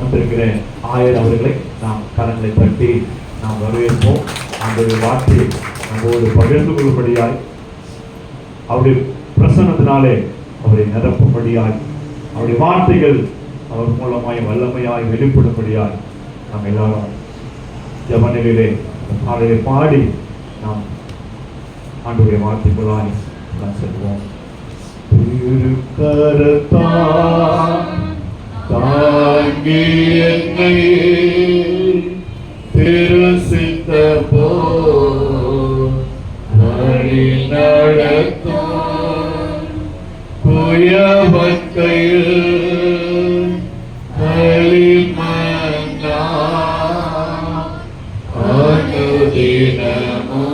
வந்திருக்கிற ஆயர் அவர்களை நாம் கரங்களை தட்டி நாம் வரவேற்போம். அவருடைய வார்த்தையை நம்மோடு பகிர்ந்து கொள்ளும்படியாய், அவருடைய பிரசன்னத்தினாலே அவரை நிரப்பும்படியாய், அவருடைய வார்த்தைகள் அவர் மூலமாய் வல்லமையாய் வெளிப்படும்படியாய் நாம் எல்லாரும் ஜெபநிலையிலே அவரை பாடி நாம் ஆண்டவருடைய வார்த்தைகளாய் நாம் செல்வோம். தாங்கி என்னை திருசித்த போ வழி நடத்தும் குயவன் கையில் களிமண்ணா அனுதினமோ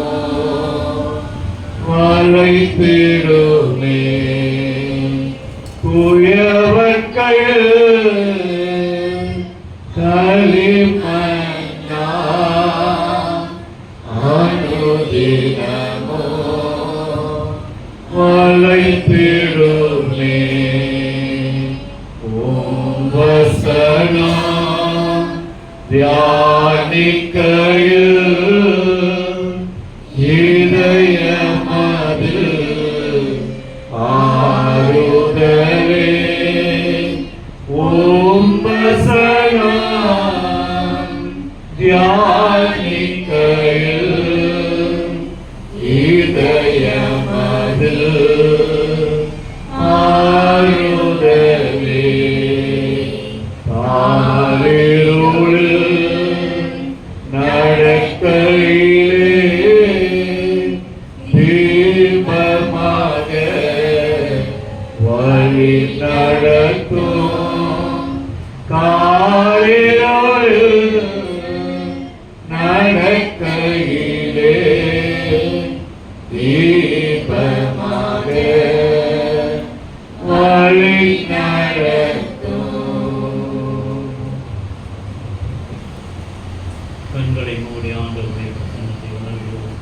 வளைத்திடுமே. குயவன் கையில் களிமண்ணா அனுதினமோ வளைத்திடுமே. ஓம் வசனம் தியானிக்கையில் இதயமது ஆறுதலே. ஓம் வசனம் தியானிக்கையில் இதயமது ஆறுதலே. தாளிருளில் நடக்கையிலே தீபமாக வழி நடத்தும். காலிருளில் நடக்கையிலே தீபமாக வழி நடத்தும். கண்களை மூடி ஆண்டவருடைய பிரசன்னத்தை உணர்கிறோம்.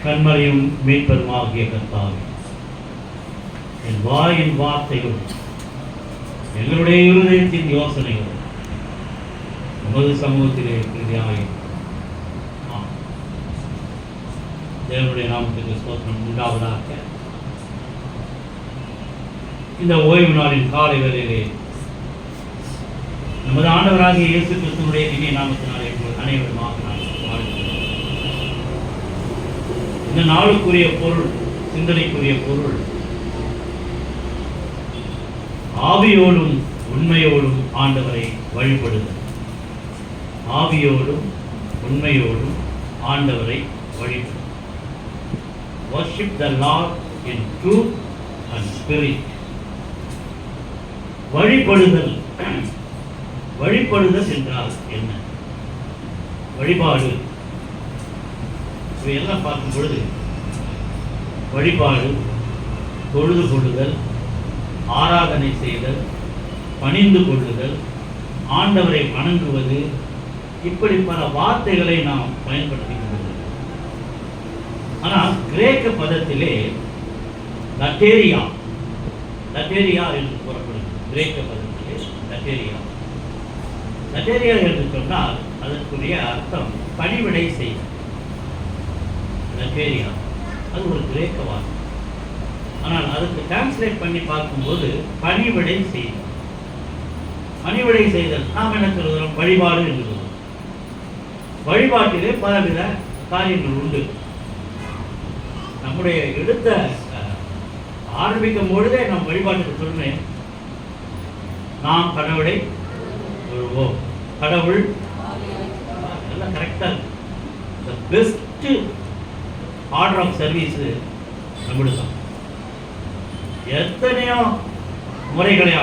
கண்மறையும் மீட்பருமாகிய கர்த்தாவே, என் வாயின் வார்த்தைகள் எங்களுடைய இருதயத்தின் யோசனைகள் உமது சமூகத்திலே பிரதியாய் தேவனுடைய நாமத்துக்கு ஸ்தோத்திரம் உண்டாவதாக. இந்த ஓய்வு நாளின் காலை வேளையிலே நமது ஆண்டவராகிய இயேசு கிறிஸ்துவினுடைய இனிய நாமத்தினாலே அனைவருமாக நான் வாழ்த்துகிறேன். இந்த நாளுக்குரிய பொருள், சிந்தனைக்குரிய பொருள், ஆவியோடும் உண்மையோடும் ஆண்டவரை வழிபடுதல். ஆவியோடும் உண்மையோடும் ஆண்டவரை வழிபடுதல். Worship the Lord in truth and spirit. வழிபடுதல். வழிபடுதல் என்றால் என்ன? வழிபாடு இவையெல்லாம் பார்க்கும் பொழுது வழிபாடு, தொழுது கொள்ளுதல், ஆராதனை செய்தல், பணிந்து கொள்ளுதல், ஆண்டவரை வணங்குவது, இப்படி பல வார்த்தைகளை நாம் பயன்படுத்திக் கொள்ளுதல். ஆனால் கிரேக்க பதத்திலே லட்டேரியா என்று கூறப்படுகிறது. கிரேக்க பதத்திலே லட்டேரியா என்று சொன்னால் அதற்குரிய அர்த்தம் பணிவிடை செய்ய. லட்டேரியா அது ஒரு கிரேக்க வார்த்தை. ஆனால் அதுக்கு டிரான்ஸ்லேட் பண்ணி பார்க்கும்போது பணிவிடை செய்தல். பணிவிடை செய்தல் நாம் என்ன சொல்கிறோம்? வழிபாடு என்று சொல்கிறோம். வழிபாட்டிலே பலவித காரியங்கள் உண்டு. நம்முடைய எடுத்த ஆரம்பிக்கும் பொழுதே நாம் வழிபாட்டுக்கு சொன்னேன், நாம் கடவுளை சொல்வோம். கடவுள் எல்லாம் கரெக்டாக இருக்கு. The best order of service நம்மளுக்கு தான். எத்தனையோ முறைகளை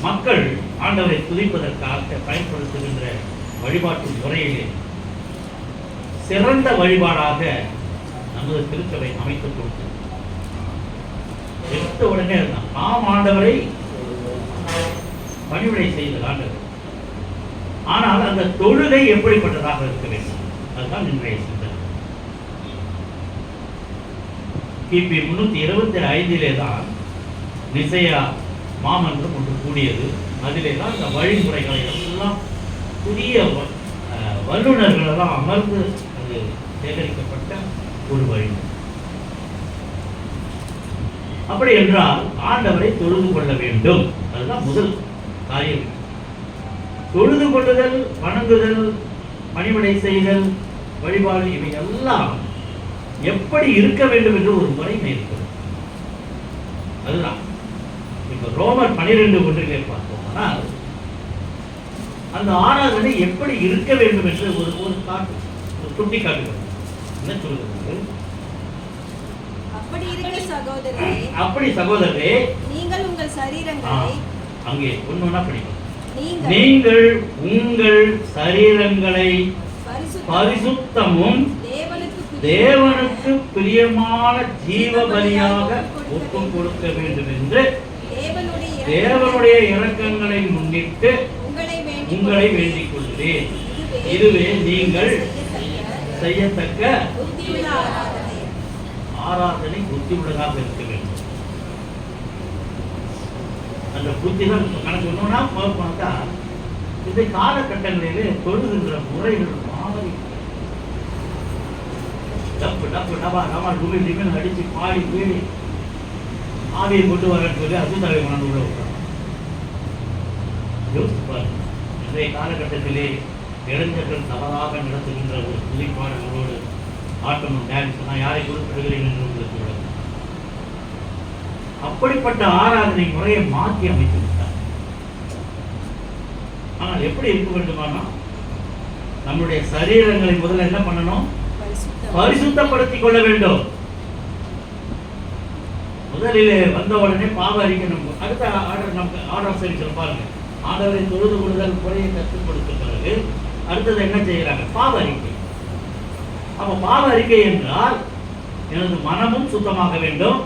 மக்கள் ஆண்டவரை துதிப்பதற்காக பயன்படுத்துகின்ற வழிபாட்டு முறையிலே சிறந்த வழிபாடாக நமது திருச்சபை அமைத்துக் கொடுத்தது. எடுத்த உடனே நாம் ஆண்டவரை பணிவிடை செய்தல் ஆண்டவர். ஆனால் அந்த தொழுகை எப்படிப்பட்டதாக இருக்க வேண்டும்? அதுதான் இன்றைய சிந்தனை. கிபி 325 தான் நிசையா மாமன்றம் ஒன்று கூடியது. அதிலே தான் இந்த வழிமுறைகளை எல்லாம் புதிய வல்லுநர்கள் எல்லாம் அமர்ந்து அது சேகரிக்கப்பட்ட ஒரு வழிமுறை. அப்படி என்றால் ஆண்டவரை தொழுது கொள்ள வேண்டும். அதுதான் முதல் காரியம். தொழுது கொள்ளுதல், வணங்குதல், பணிவிடை செய்தல், வழிபாடு இவை எல்லாம் எப்படி இருக்க வேண்டும் என்று ஒரு முறைமை இருக்கிறது. அதுதான் இப்ப ரோமர் 12:1 பார்த்தோம்னால் அந்த ஆராதனை எப்படி இருக்க வேண்டும் என்று ஒரு காட்டு சுட்டி காட்டுகிறது. என்ன சொல்கிறது? அப்படி சகோதரரே, நீங்கள் உங்கள் சரீரங்களை அங்கே ஒன்னொன்னா படிக்கும். நீங்கள் உங்கள் சரீரங்களை பரிசுத்தமும் தேவனுக்கு பிரியமான ஜீவ பலியாக ஒப்பு கொடுக்க வேண்டும் என்று தேவனுடைய இரக்கங்களை முன்னிட்டு உங்களை வேண்டிக் கொள்கிறேன். இதுவே நீங்கள் செய்யத்தக்க ஆராதனை புத்தி உள்ளதாக இருக்க வேண்டும். அந்த புத்திகள் கணக்கு ஒண்ணுன்னா பார்த்தா இந்த காலகட்டங்களிலே தொழுகின்ற முறைகள் மாறி டப்பு டப்பு டபா டபா டுமில் டிமில் அடிச்சு பாடி பீடி ஆவியை கொண்டு வரன்னு சொல்லி அசுத்தாவை கொண்டு உள்ள விட்டாங்க. யோசிச்சு பாருங்க, இன்றைய காலகட்டத்திலே இளைஞர்கள் தவறாக நடத்துகின்ற ஒரு புதுப்பாடங்களோடு ஆட்டமும் டான்ஸ் நான் யாரை குறிப்பிடுகிறேன் என்று உங்களுக்கு சொல்லுங்கள். அப்படிப்பட்ட ஆராதனை முறையை மாற்றி அமைத்து விட்டார். ஆனால் எப்படி இருக்க வேண்டுமானா நம்முடைய சரீரங்களை முதல்ல என்ன பண்ணணும்? பரிசுத்தப்படுத்திக் கொள்ள வேண்டும். முதலிலே வந்த உடனே பாவ அறிக்கணும். அடுத்த ஆர்டர் நமக்கு ஆர்டர் சரி சொல்ல பாருங்க. ஆண்டவரை தொழுது கொள்ளுதல் முறையை கற்றுக் கொடுத்த பிறகு அடுத்தது என்ன செய்கிறாங்க? பாவ அறிக்கை. அப்ப பாவ அறிக்கை என்றால் எனது மனமும் சுத்தமாக வேண்டும்,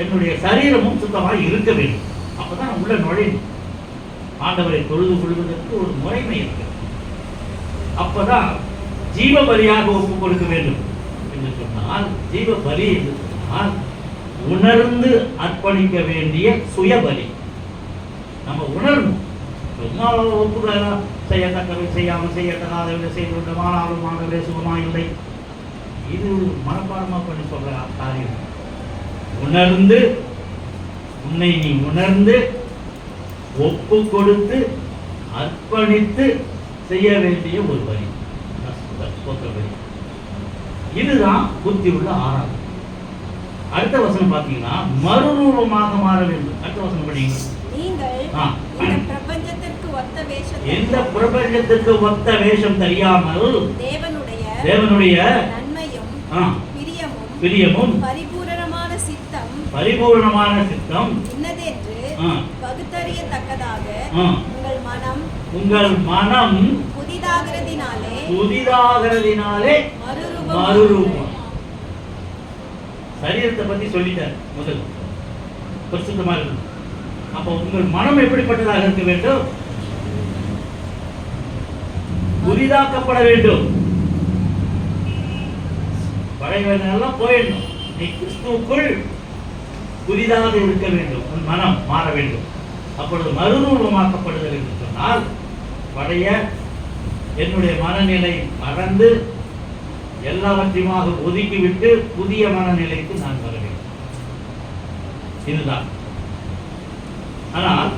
என்னுடைய சரீரமும் சுத்தமாக இருக்க வேண்டும். அப்பதான் உள்ள நுழையும். ஆண்டவரை தொழுது கொள்வதற்கு ஒரு முறைமை இருக்கு. அப்பதான் ஜீவ பலியாக ஒப்பு கொடுக்க வேண்டும் என்று சொன்னால், ஜீவ பலி என்று சொன்னால் உணர்ந்து அர்ப்பணிக்க வேண்டிய சுய பலி. நம்ம உணரணும். ஒப்புதலாம் செய்யத்தக்கவை செய்யாமல் செய்யத்தகாதவை செய்து கொண்டமானாலும் ஆண்டவரே சுகமா இல்லை, இது மனப்பாடமா பண்ணி சொல்ற காரியம். உணர்ந்து உன்னை நீ உணர்ந்து ஒப்பு கொடுத்து அர்ப்பணித்து செய்ய வேண்டிய ஒரு வழி. இதுதான் புத்தி உள்ள ஆராதனை. அடுத்த வசனம் பார்த்தீங்கன்னா மறுரூபமாக மாற வேண்டும். அடுத்த வசனம் படிங்க. எந்த பிரபஞ்சத்திற்கு ஒத்த வேஷம் தெரியாமல் தேவனுடைய நன்மையும் பிரியமும் பரிபூரணமான சித்தம் இன்னதென்று பகுத்தறியத்தக்கதாக உங்கள் மனம் புதிதாகிறதினாலே மறுரூபம். சரீரத்தை பத்தி சொல்லிட்டார் முதல், பரிசுத்தமா இருக்கணும். அப்ப உங்கள் மனம் எப்படிப்பட்டதாக இருக்க வேண்டும்? புதிதாக்கப்பட வேண்டும். பழையவெல்லாம் போயிடணும். நீ கிறிஸ்துவுக்குள் புதிதாக இருக்க வேண்டும். உன் மனம் மாற வேண்டும். அப்பொழுது மறுரூபமாக்கப்படுதல் என்று சொன்னால் பழைய என்னுடைய மனநிலை மறந்து எல்லாவற்றையுமாக ஒதுக்கிவிட்டு புதிய மனநிலைக்கு நான் வர வேண்டும். இதுதான். ஆனால்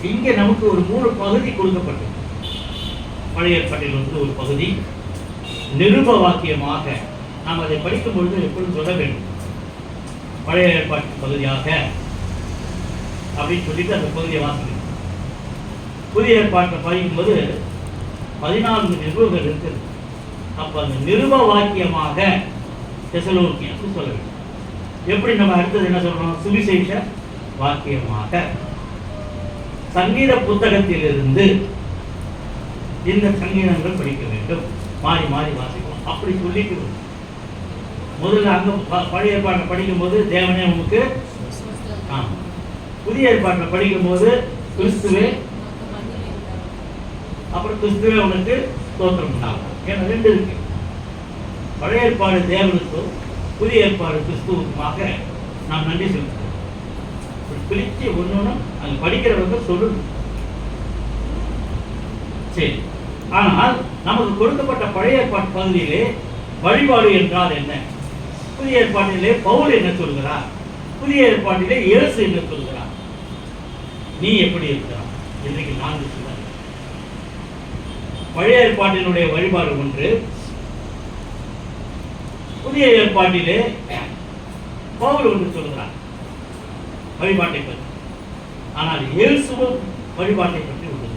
இங்கே நமக்கு ஒரு 3 பகுதி கொடுக்கப்பட்டது. பழைய ஏற்பாட்டில் வந்து ஒரு பகுதி நிருப வாக்கியமாக நாம் அதை படிக்கும் பொழுது எப்பொழுதும் சொல்ல வேண்டும். பழைய ஏற்பாட்டு பகுதியாக அப்படின்னு சொல்லிட்டு அந்த பகுதியை வாசிக்கணும். புதிய ஏற்பாட்டை படிக்கும்போது 14 நிருபங்கள் இருக்குது. அப்ப அந்த நிருப வாக்கியமாக தெசலோனிக்கே அப்படி சொல்ல வேண்டும். எப்படி நம்ம அடுத்தது என்ன சொல்றோம்? சுவிசேஷ வாக்கியமாக. சங்கீத புத்தகத்திலிருந்து இந்த சங்கீதங்கள் படிக்க வேண்டும். மாறி மாறி வாசிக்கும். அப்படி சொல்லிட்டு முதல்ல அங்க பழைய ஏற்பாட்டை படிக்கும்போது தேவனே உனக்கு, புதிய ஏற்பாட்டில் படிக்கும்போது கிறிஸ்துவே, அப்புறம் கிறிஸ்துவே உனக்கு ஸ்தோத்திரம் உண்டாகும். ஏன்னா 2 இருக்கு. பழைய ஏற்பாடு தேவனுக்கும் புதிய ஏற்பாடு கிறிஸ்துவுக்குமாக நாம் நன்றி செலுத்துகிறோம். பிரித்து ஒன்று அங்கே படிக்கிறவங்க சொல்லணும். சரி, ஆனால் நமக்கு கொடுக்கப்பட்ட பழைய ஏற்பாட்டு பகுதியிலே வழிபாடு என்றால் என்ன? புதிய ஏற்பாட்டிலே பவுல் என்ன சொல்கிறார்? புதிய ஏற்பாட்டிலே இயேசு என்ன சொல்கிறார்? நீ எப்படி இருக்கிறாய்? இன்றைக்கு 4 சொல்ல. பழைய ஏற்பாட்டினுடைய வழிபாடு ஒன்று, புதிய ஏற்பாட்டிலே பவுல் ஒன்று சொல்கிறார் வழிபாட்டை பற்றி. ஆனால் இயேசுவும் வழிபாட்டை பற்றி ஒன்று.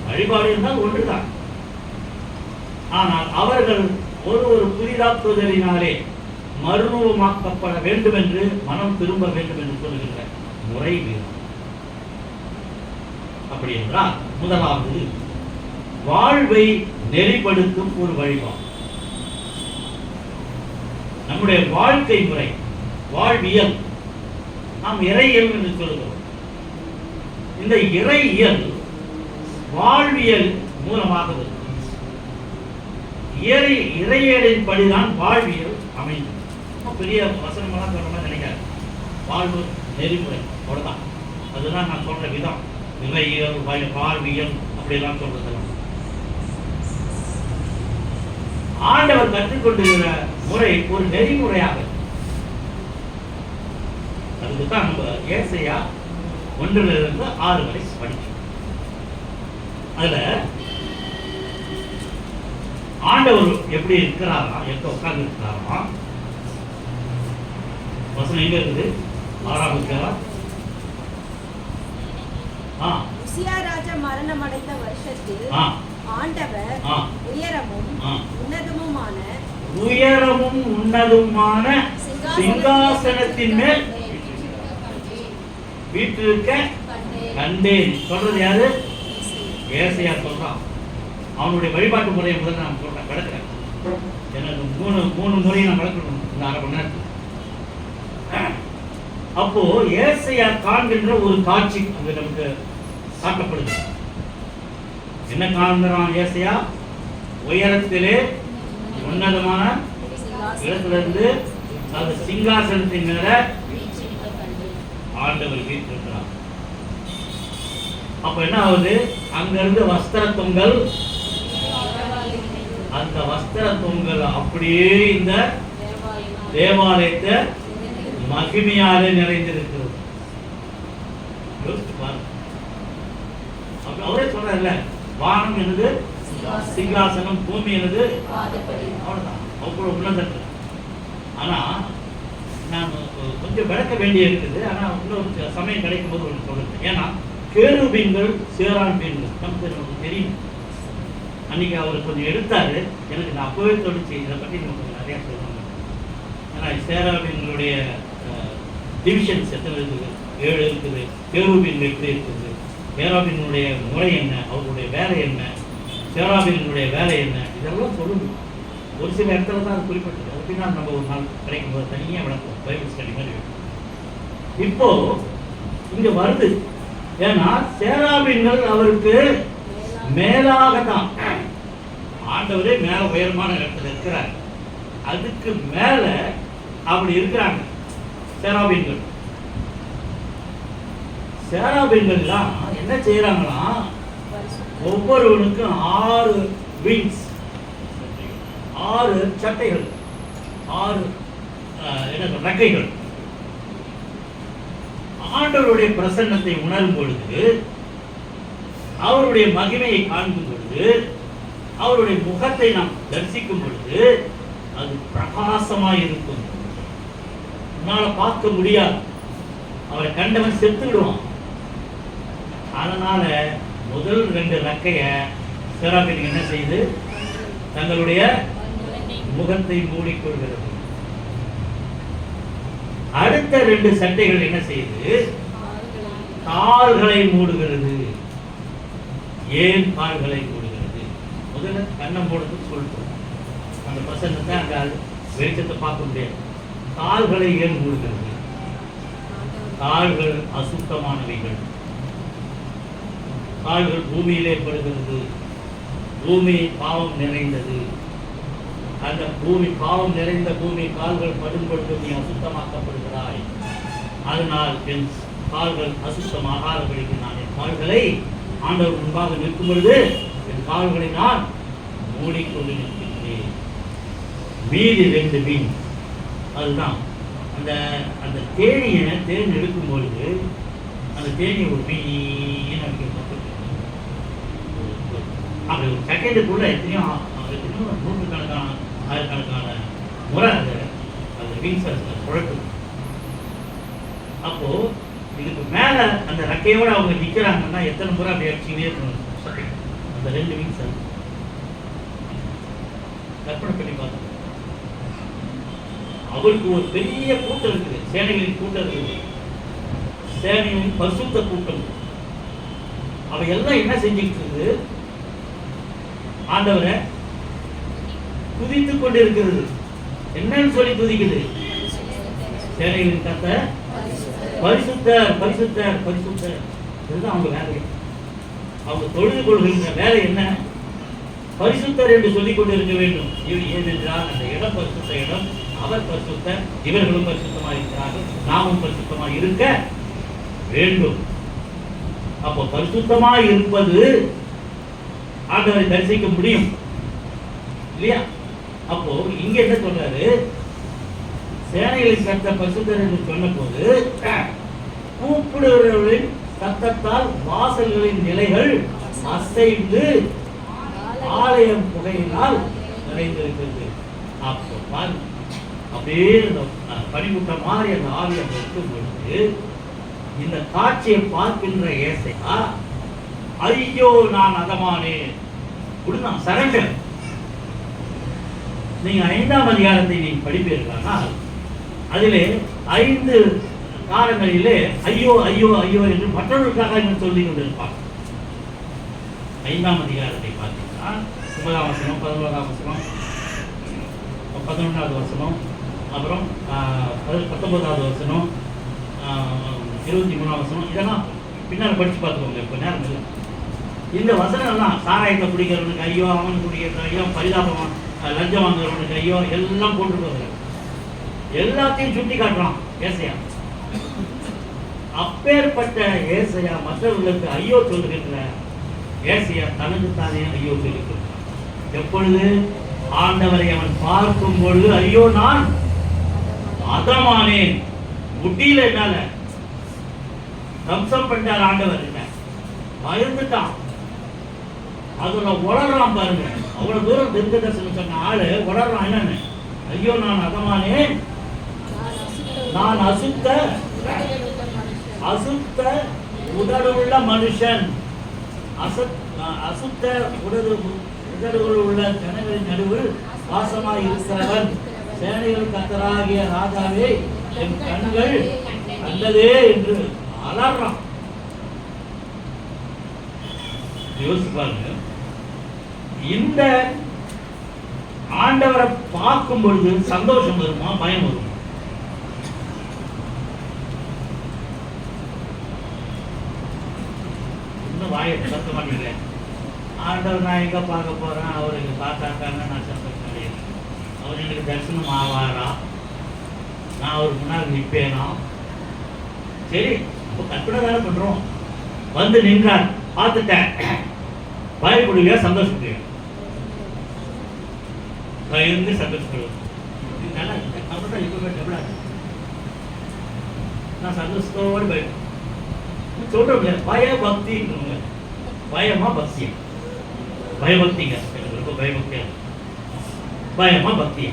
வழிபாடு என்றால் ஒன்றுதான். ஆனால் அவர்கள் ஒரு புதிதாக்குதலினாலே மறுரூபமாக்கப்பட வேண்டும் என்று, மனம் திரும்ப வேண்டும் என்று சொல்கின்ற முறை வேறு. அப்படி என்றால் முதலாவது வாழ்வை நெறிப்படுத்தும் ஒரு வழிபாடு. நம்முடைய வாழ்க்கை முறை, வாழ்வியல், நாம் இறையியல் என்று சொல்கிறோம். இந்த இறையியல் வாழ்வியல் மூலமாக வருகிறது. இறையியலின் படிதான் வாழ்வியல் அமைந்தது. பெரிய வசனமெல்லாம் சொல்ற மாதிரி நினைக்காது. வாழ்வு நெறிமுறை அவ்வளவுதான். அதுதான் நான் சொல்ற விதம். இறையியல், வாழ்வியல் அப்படிலாம் சொல்றதெல்லாம் ஆண்டவர் கற்றுக்கொண்டிருக்கிற முறை ஒரு நெறிமுறையாக. அதுக்குதான் நம்ம ஏசாயா 1 - 6 வரை படிச்சோம். அதுல ஆண்டவர் எப்படி இருக்கிறாரா, எங்க உட்கார்ந்து இருக்கிறாரா? வசனம் எங்க இருக்குது? 6ஆம் அதிகாரம். உசியா ராஜா மரணம் அடைந்த வருஷத்தில் ஆண்டவர் உயரமும் உன்னதமுமான சிங்காசனத்தின் மேல் வீற்றிருக்க கண்டேன். சொல்றது யாரு? ஏசாயா சொல்றான். அவனுடைய வழிபாட்டு முறையை முதல்ல நான் சொல்றேன், விளக்குறேன். எனக்கு மூணு முறையை நான் விளக்கணும் இந்த 1/2 மணி நேரத்தில். அப்போ ஏசாயா காண்கின்ற ஒரு காட்சி அங்கு நமக்கு காட்டப்படுது. என்ன காண்கிறான் ஏசாயா? உயரத்திலே உன்னதமான இடத்திலிருந்து அது சிங்காசனத்தின் மேல ஆண்டவர் வீற்றிருக்கிறார். அப்ப என்ன ஆகுது? அங்கிருந்து வஸ்திர தொங்கல், அந்த வஸ்திர தொங்கல் அப்படியே இந்த தேவாலயத்தை மகிமையாலே நிறைந்திருக்கிறது. அவரே சொல்றாருல்ல, வானம் என்னது சிங்காசனம், பூமி என்னது அவ்வளவுதான், அவ்வளவு உன்னதத்தில். ஆனா நான் கொஞ்சம் விளக்க வேண்டிய இருக்குது. ஆனா இன்னொரு சமயம் கிடைக்கும் போது ஒன்று சொல்லுங்க. ஏன்னா கேருபீன்கள் சேராபீன்கள் நமக்கு தெரியும். அன்னைக்கு அவர் கொஞ்சம் எடுத்தாரு, எனக்கு நான் அப்பவே தொழிச்சு இதை பற்றி நமக்கு நிறைய சொல்லுவாங்க. ஏன்னா சேராபீன்களுடைய டிவிஷன்ஸ் எத்தனை இருக்குது? 7 இருக்குது. கேருபீன்கள் எப்படி இருக்குது? சேராபீனுடைய முறை என்ன? அவருடைய வேலை என்ன? சேராபீனுடைய வேலை என்ன? இதெல்லாம் சொல்லணும். ஒரு சில இடத்துல தான் அது குறிப்பிட்டது. அப்படின்னா நம்ம ஒரு நாள் கிடைக்கும் போது தனியாக விளக்குவோம், பைபிள் ஸ்டடி மாதிரி. இப்போ இங்க வருது. ஏன்னா சேராபீன்கள் அவருக்கு மேலாக தான், ஆண்டவரே மேல உயரமான இடத்துல இருக்கிறார், அதுக்கு மேல அப்படி இருக்கிறாங்க சேராபீன்கள். சேராபீன்கள்லாம் என்ன செய்யறாங்களா? ஒவ்வொருவனுக்கும் 6 விங்ஸ், 6 சட்டைகள், 6 ரெக்கைகள். ஆண்டவருடைய பிரசன்னத்தை உணரும் பொழுது, அவருடைய மகிமையை காண்கும் பொழுது, அவருடைய முகத்தை நாம் தரிசிக்கும் பொழுது அது பிரகாசமாய் இருக்கும். உன்னால பார்க்க முடியாது, அவரை கண்டவன் செத்து விடுவான். அதனால முதல் 2 ரெக்கைய சேராபீன் என்ன செய்து தங்களுடைய முகத்தை மூடிக்கொள்கிறது. அடுத்த 2 சட்டைகள் என்ன செய்து கால்களை மூடுகிறது. ஏன் கால்களை மூடுகிறது? முதல்ல கண்ணம் போடுறதுக்கு சொல்லிட்டோம். அந்த பிரசன்னத்தை அங்க வெளிச்சத்தை பார்க்க முடியாது. கால்களை ஏன் மூடுகிறது? கால்கள் அசுத்தமானவைகள். கால்கள் பூமியிலே படுகிறது. பூமி பாவம் நிறைந்தது. அந்த பூமி, பாவம் நிறைந்த பூமி கால்கள் படும் பொழுது நீ அசுத்தமாக்கப்படுகிறாய். அதனால் என் கால்கள் அசுத்தமாகாதபடிக்கு நான் என் கால்களை ஆண்டவர் முன்பாக நிற்கும் பொழுது என் கால்களை நான் மூடிக்கொண்டு நிற்கின்றேன். மீதி 2 மீன், அதுதான் அந்த அந்த தேனியை தேன் எடுக்கும் பொழுது அந்த தேனியை ஒரு மீன் அப்படி ஒரு செகண்டுக்குள்ள எத்தனையோ நூற்றுக்கணக்கான ஆயிரக்கணக்கான முறை அந்த மீன்ஸ் குழப்பு. அப்போ இதுக்கு மேல அந்த ரெக்கையோட அவங்க நிக்கிறாங்கன்னா எத்தனை முறை அப்படி அடிச்சுக்கிட்டே இருக்கணும் அந்த 2 மீன்ஸ். கற்பனை பண்ணி பார்த்தோம். அவருக்கு ஒரு பெரிய கூட்டம் இருக்குது, சேனைகளின் கூட்டம் இருக்குது, சேனையின் பரிசுத்த கூட்டம். அவ எல்லாம் என்ன செஞ்சுட்டு இருக்குது? ஆண்டவரை துதித்துக் கொண்டு இருக்கிறது. என்னன்னு சொல்லி துதிக்குது? சேனைகளின் கர்த்தர் பரிசுத்தர், பரிசுத்தர், பரிசுத்தர். இதுதான் அவங்க வேலை. அவங்க தொழுது கொள்கின்ற வேலை என்ன? பரிசுத்தர் என்று சொல்லிக் கொண்டு இருக்க வேண்டும். ஏனென்றால் அந்த இடம் பரிசுத்த இடம், அவர் பரிசுத்தர், இவர்களும் பரிசுத்தமாக இருக்கிறார்கள், நாமும் பரிசுத்தமாக இருக்க வேண்டும். அப்போ பரிசுத்தமாக இருப்பது ஆண்டவரை தரிசிக்க முடியும் இல்லையா? அப்போ இங்க என்ன சொல்றாரு? சேனைகளின் கர்த்தர் பரிசுத்தர் என்று சொன்ன போது கூப்பிடுகிறவர்களின் சத்தத்தால் வாசல்களின் நிலைகள் அசைந்து ஆலயம் புகையினால் நிறைந்திருக்கிறது. அப்போ பாருங்க, அப்படியே பனிமுட்ட மாதிரி அந்த ஆலயம் இருக்கும் பொழுது இந்த காட்சியை பார்க்கின்ற ஏசையா, ஐயோ நான் அதமானேன், சரண்டர். நீங்க 5ஆம் அதிகாரத்தை நீங்க படிப்பீர்களானால் அதிலே 5 காலங்களிலே ஐயோ ஐயோ ஐயோ என்று மற்றவர்களுக்காக என்று சொல்லி கொண்டிருப்பார். 5ஆம் அதிகாரத்தை பார்த்தீங்கன்னா 9ஆம் வசனம், 11ஆம் வசனம், 11வது வசனம், அப்புறம் 19வது வசனம், 23ஆம் வசனம், இதெல்லாம் பின்னால் படிச்சு பார்த்துக்கோங்க. இப்போ நேரம் இல்லை. இந்த வசனம்லாம் சாராயத்தை குடிக்கிறவனுக்கு ஐயோ, அவன் குடிக்கிறவனுக்கு ஐயோ, பரிதாபம் லஞ்சம் வாங்குறவனுக்கு ஐயோ, எல்லாம் போட்டுருக்காங்க. எல்லாத்தையும் சுட்டி காட்டுறான் ஏசையா. அப்பேற்பட்ட ஏசையா மற்றவர்களுக்கு ஐயோ சொல்லுகின்ற ஏசையா தனக்குத்தானே ஐயோ சொல்லுகிறான். எப்பொழுது? ஆண்டவரை அவன் பார்க்கும் பொழுது ஐயோ நான் அதமானேன், முட்டியில என்னால தம்சம் பண்ணார் ஆண்டவர், என்ன பயந்துட்டான். அதுல உளறான் பாருங்க. அவ்வளவு தூரம் தீர்க்க தரிசனம் சொன்ன ஆளு உளறான். என்னன்னு? ஐயோ நான் அதமானேன், நான் அசுத்த அசுத்த உடலுள்ள மனுஷன், அசுத்த உடல்கள் உள்ள ஜனங்களின் நடுவில் வாசமாய் இருக்கிறவன், சேனைகள் கர்த்தராகிய ராஜாவே என் கண்கள் கண்டதே என்று அலறான். யோசிப்பாங்க. இந்த ஆண்டவரை பார்க்கும் பொழுது சந்தோஷம் வருமா, பயம் வருமா? இன்னும் வாயை திறக்க மாட்டேங்கிறேன். ஆண்டவர் நான் எங்க பார்க்க போறேன், அவருக்கு பார்த்தாக்காங்க நான் சந்தோஷம், அவர் எனக்கு தரிசனம் ஆவாரா, நான் அவருக்கு முன்னாடி நிற்பேனா? சரி, இப்போ கற்பனை தானே பண்றோம். வந்து நின்றார், பார்த்துட்டேன், பயப்படுவியா சந்தோஷப்படுவியா? பயந்து சந்தோஷப்படுவேன். நான் சந்தோஷத்தோடு பயம் சொல்றேன். பய பக்தி, பயமா பக்தியா? பயபக்திங்க, எனக்கு ரொம்ப பயபக்தியா. பயமா பக்தியா?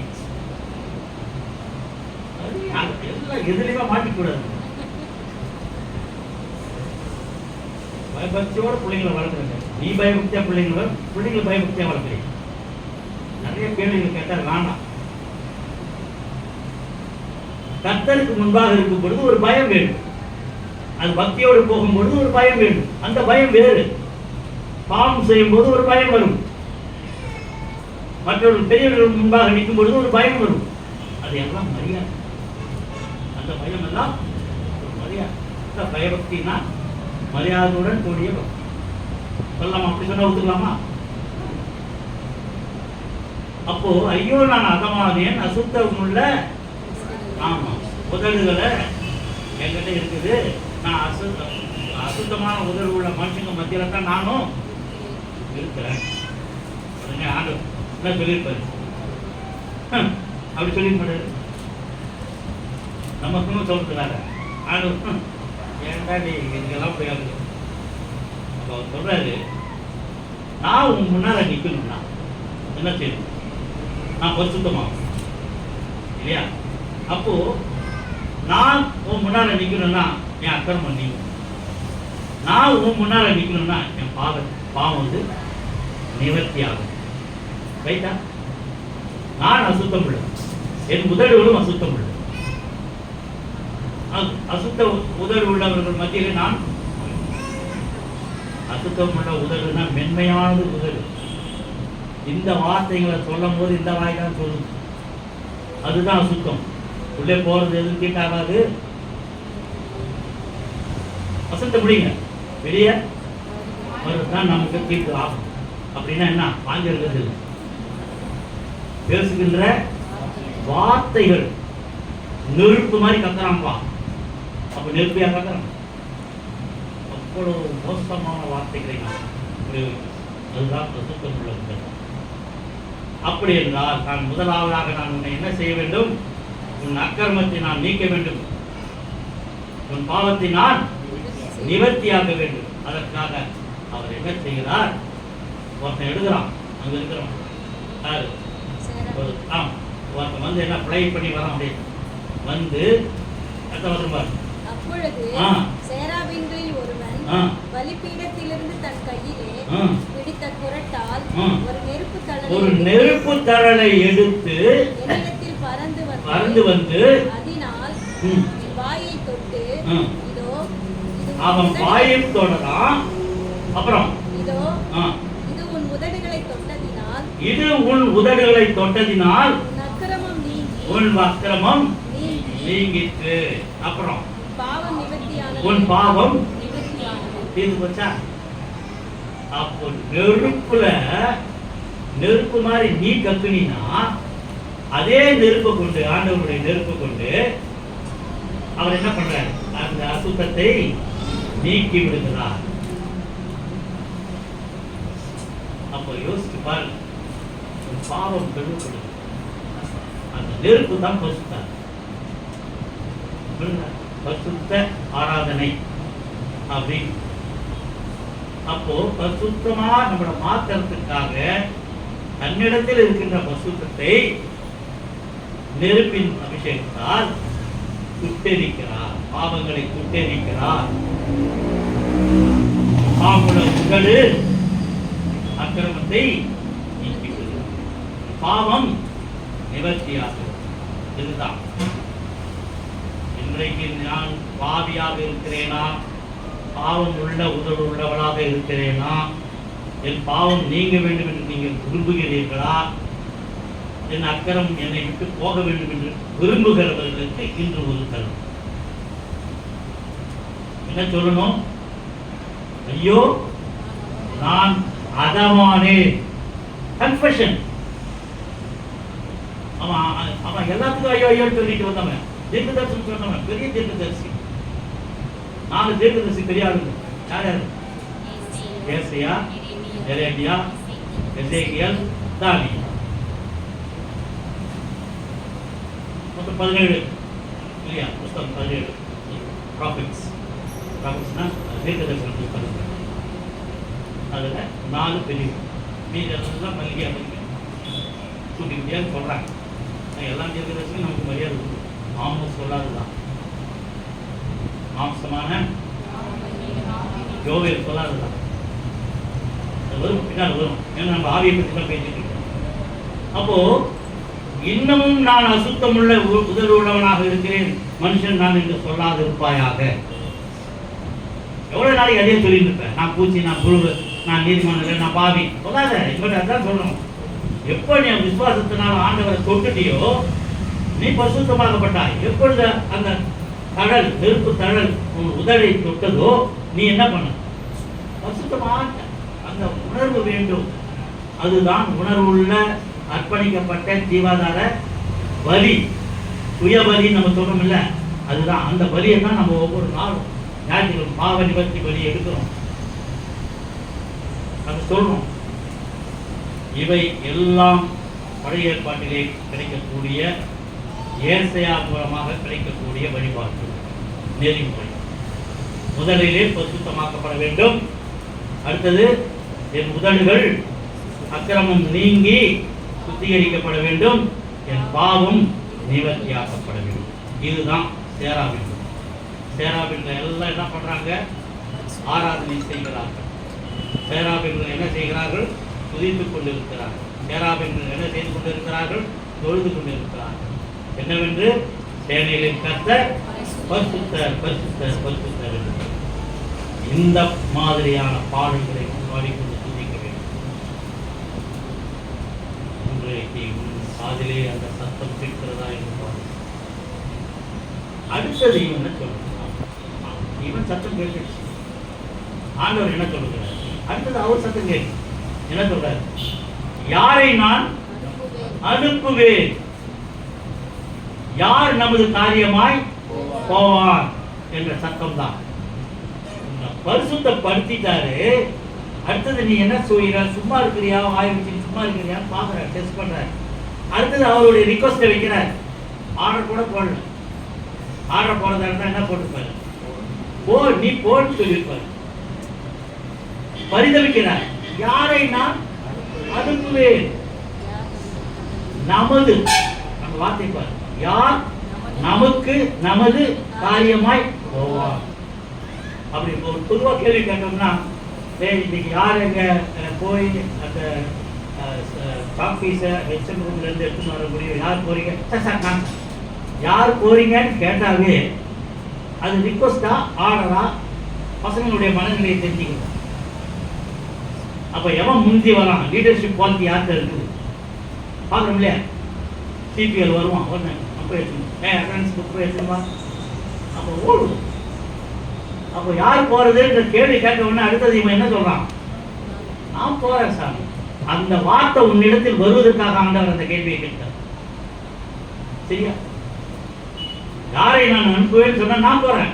எல்லாம் எதுலையுமே மாட்டிக்கூடாது. பயபக்தியோட பிள்ளைங்களை வளர்க்குறீங்க. நீ பயபக்தியா பிள்ளைங்களை பயபக்தியா வளர்க்குறீங்க. நிறைய கேள்விகள் கேட்டால் வேண்டாம். கர்த்தருக்கு முன்பாக இருக்கும் பொழுது ஒரு பயம் வேண்டும். அது பக்தியோடு போகும்பொழுது ஒரு பயம் வேண்டும். அந்த பயம் வேறு. பாவம் செய்யும் போது ஒரு பயம் வரும். மற்றவர்கள் பெரியவர்கள் முன்பாக நிற்கும் பொழுது ஒரு பயம் வரும். அது எல்லாம் மரியாதை. அந்த பயம் எல்லாம் ஒரு மரியாதை. பயபக்தினா மரியாதையுடன் கூடிய பக்தி சொல்லலாமா? அப்படி சொன்னா ஒத்துக்கலாமா? அப்போ ஐயோ நான் அதமானேன், அசுத்தமுள்ள ஆமா உதடுகளை என்கிட்ட இருக்குது. நான் அசுத்தமான உதடு உள்ள மனுஷங்க மத்தியில தான் நானும் இருக்கிறேன். உடனே ஆண்டவர் என்ன சொல்லியிருப்பாரு? அப்படி சொல்லியிருப்பாரு. நமக்குன்னு சொல்றதுனால ஆண்டவர் ஏன்டா நீ இதுக்கெல்லாம் போய் அப்போ அவர் சொல்றாரு, நான் உன் முன்னால நிக்கணும்னா என்ன செய்யணும்? நான் பரிசுத்தமாகும் இல்லையா? அப்போ நான் உன் முன்னால நிக்கணும்னா என் அக்கிரமம் நீங்கும். நான் உன் முன்னால நிக்கணும்னா என் பாவம் வந்து நிவர்த்தி ஆகும். ரைட்டா? நான் அசுத்தம் உள்ள, என் உதடுகளும் அசுத்தம் உள்ள, அசுத்த உதடு உள்ளவர்கள் மத்தியில் நான் அசுத்தம் உள்ள உதடுனா மென்மையானது உதடு. இந்த வார்த்தைகளை சொல்லும் போது இந்த வாய் தான் சொல்லுது, அதுதான் அசுத்தம். உள்ளே போறது எதுவும் தீட்டாகாது. அசுத்த முடியுங்க வெளியே தான் நமக்கு தீட்டு ஆகும். அப்படின்னா என்ன? வாங்கிருக்கிறது பேசுகின்ற வார்த்தைகள் நெருப்பு மாதிரி கத்துறான்பா. அப்ப நெருப்பியா கத்துறான். அவ்வளவு மோசமான வார்த்தைகளை நாம் பிரயோகிக்கிறோம். அதுதான் அசுத்தம் உள்ள உதடு. அப்படி என்றால் நான் முதலாவதாக நான் உன்னை என்ன செய்ய வேண்டும்? உன் அக்கிரமத்தை நான் நீக்க வேண்டும், உன் பாவத்தை நான் நிவர்த்தியாக வேண்டும். அதற்காக அவர் என்ன செய்கிறார்? ஒருத்தன் எழுதுறான், அங்க இருக்கிறோம் ஒருத்தன் வந்து என்ன பிளை பண்ணி வரான். அப்படியே வந்து அடுத்த வரும்பார். அப்பொழுது சேராபீன்களில் ஒருவன் பலிபீடத்திலிருந்து தன் கையிலே பிடித்த குறட்டால் ஒரு நெருப்பு தழலை எடுத்து என்னிடத்தில் பறந்து வந்து அதனால் வாயை தொட்டு இதோ அவன் வாயை தொடரான். அப்புறம் இதோ இது உன் உதடுகளை தொட்டதினால் உன் அக்கிரமம் நீங்கிற்று. அப்புறம் உன் பாவம் தீர்ந்து போச்சா? அப்போ நெருப்பு மாதிரி நீ கத்துனா அதே நெருப்பை கொண்டு, ஆண்டவருடைய நெருப்பை கொண்டு அவர் என்ன பண்றாரு? அந்த அசுத்தத்தை நீக்கி விடுகிறார். அப்போ யோசிச்சு பாரு, பாவம் கழுவப்படுது, அந்த நெருப்பு தான் பரிசுத்த ஆராதனை அப்படி. அப்போ பரிசுத்தமா நம்மளை மாத்துறதுக்காக தன்னிடத்தில் இருக்கின்ற பரிசுத்தத்தை நெருப்பின் அபிஷேகத்தால் சுட்டெரிக்கிறார், பாவங்களை சுட்டெரிக்கிறார். உதடு அக்கிரமத்தை நீக்கிவிடுகிறது, பாவம் நிவர்த்தியாகும். இதுதான் இன்றைக்கு நான் பாவியாக இருக்கிறேனா, பாவம் உள்ள உதடு உள்ளவளாக இருக்கிறேனா, என் பாவம் நீங்க வேண்டும் என்று நீங்கள் விரும்புகிறீர்களா, என் அக்கறம் என்னை விட்டு போக வேண்டும் என்று விரும்புகிறவர்களுக்கு இன்று ஒரு தருணம். என்ன சொல்லணும்? ஐயோ நான் அதமானே. கன்ஃபெஷன். அவன் எல்லாத்துக்கும் ஐயோ ஐயோ சொல்லிட்டு வந்தவன், தீர்க்கதரிசி சொன்னவன், பெரிய தீர்க்கதரிசி. 4 தீர்க்கதரிசி பெரிய ஆளுங்க. யார் யாரு? ஏசாயா, எரேமியா, எசேக்கியேல், தானியேல். மொத்தம் 17 இல்லையா? புத்தகம் 17 ப்ராஃபிட்ஸ். ப்ராஃபிட்ஸ்னா தீர்க்கதரிசன புத்தகம். அதுல 4 பெரிய, மீதெல்லாம் மல்லிகை அமைக்க சுட்டி குட்டியாக சொல்றாங்க. எல்லாம் தீர்க்கதரிசியும் நமக்கு மரியாதை உண்டு. ஆமோஸ் சொல்லாதுதான், மாம்சமான யோவேல் சொல்லாதுதான். வரும் பின்னால் வரும். ஏன்னா நம்ம ஆவியை பற்றி தான் பேசிட்டு இருக்கோம். அப்போ இன்னமும் நான் அசுத்தமுள்ள உதடு உள்ளவனாக இருக்கிறேன், மனுஷன் நான் என்று சொல்லாது இருப்பாயாக. எவ்வளவு நாளைக்கு அதே சொல்லிட்டு இருப்பேன்? நான் பூச்சி, நான் புழு, நான் நீதிமன்றம், நான் பாவி சொல்லாத. இப்ப அதான் சொல்லணும். எப்ப நீ விசுவாசத்தினால ஆண்டவரை தொட்டுட்டியோ நீ பரிசுத்தமாகப்பட்டாய். எப்பொழுது அந்த தழல், நெருப்பு தழல் உன் உதடை தொட்டதோ நீ என்ன பண்ண? பரிசுத்தமாக. அந்த உணர்வு வேண்டும். அதுதான் உணர்வுள்ள அர்ப்பணிக்கப்பட்ட ஜீவாதார பலி, சுய பலி நம்ம சொல்றோம் இல்ல, அதுதான் அந்த பலியை தான் நம்ம ஒவ்வொரு நாளும் ஞாயிற்றுக்கிழமை பாவ நிவர்த்தி பலி எடுக்கிறோம், அது சொல்றோம். இவை எல்லாம் பழைய ஏற்பாட்டிலே கிடைக்கக்கூடிய ஏசையா மூலமாக கிடைக்கக்கூடிய வழிபாட்டு நெறிமுறை. முதலிலே பரிசுத்தமாக்கப்பட வேண்டும். அடுத்தது என் உதடுகள் அக்கிரமம் நீங்கி சுத்திகரிக்கப்பட வேண்டும், என் பாவம் நிவர்த்தியாக்கப்பட வேண்டும். இதுதான் சேராபின். சேராபின்ல எல்லாம் என்ன பண்றாங்க? ஆராதனை செய்கிறார்கள். சேராபின்கள் என்ன செய்கிறார்கள்? துதித்துக் கொண்டிருக்கிறார்கள். சேராபின்கள் என்ன செய்து கொண்டிருக்கிறார்கள்? தொழுது கொண்டிருக்கிறார்கள். என்னவென்று? சேனைகளின் கர்த்தர் பரிசுத்தர் பரிசுத்தர் பரிசுத்தர் என்று. இந்த மாதிரியான பாடல்களை பாடிக்கொண்டு துதிக்க வேண்டும். இன்றைக்கு காதிலே அந்த சத்தம் கேட்கிறதா என்று பாருங்கள். அடுத்தது இவன் என்ன சொல்றான்? இவன் சத்தம் கேட்டுச்சு. ஆண்டவர் என்ன சொல்லுகிறார்? அடுத்தது அவர் சத்தம் கேட்கு என்ன சொல்றாரு? யாரை நான் அனுப்புவேன்? யார் நமது காரியமாய் போவான் என்ற சத்தம் தான். பரிசுத்தப்படுத்திட்டாரு. அடுத்தது நீ என்ன சொல்கிற? சும்மா இருக்கிறியா? வாய் வச்சு சும்மா இருக்கிறியான்னு பாக்குற, டெஸ்ட் பண்ற. அடுத்தது அவருடைய ரிக்வஸ்ட வைக்கிறார். ஆர்டர் கூட போடல. ஆர்டர் போறதா இருந்தா என்ன போட்டுப்பாரு? போ, நீ போன்னு சொல்லியிருப்பாரு. பரிதவிக்கிறார். யாரை நான் அனுப்புவேன்? நமது அந்த வார்த்தை பாரு. யார் நமக்கு நமது காரியமாய் போவார்? அப்படி ஒரு பொதுவாக கேள்வி கேட்டோம்னா, இன்னைக்கு யார் எங்க போய் அந்த ஆஃபீஸை ஹெச்எம் ரூம்ல இருந்து எடுத்துன்னு வர முடியும்? யார் போறீங்க? சார் யார் போறீங்கன்னு கேட்டாவே அது ரிக்வஸ்டா ஆர்டரா? பசங்களுடைய மனநிலையை தெரிஞ்சுக்கணும். அப்ப எவன் முந்தி வரான்? லீடர்ஷிப் குவாலிட்டி யார்கிட்ட இருக்குது பார்க்கணும் இல்லையா? சிபிஎல் வருவான், ஒன்று அப்போ எடுத்துக்கணும், புக் எடுத்துமா, அப்போ ஓடும். அப்போ யார் போறதுன்ற கேள்வி கேட்க உடனே அடுத்தது இவன் என்ன சொல்றான்? நான் போறேன் சார். அந்த வார்த்தை உன்னிடத்தில் வருவதற்காக ஆண்டவர் அந்த கேள்வியை கேட்கிறார். சரியா? யாரை நான் அனுப்புவேன்னு சொன்னா நான் போறேன்.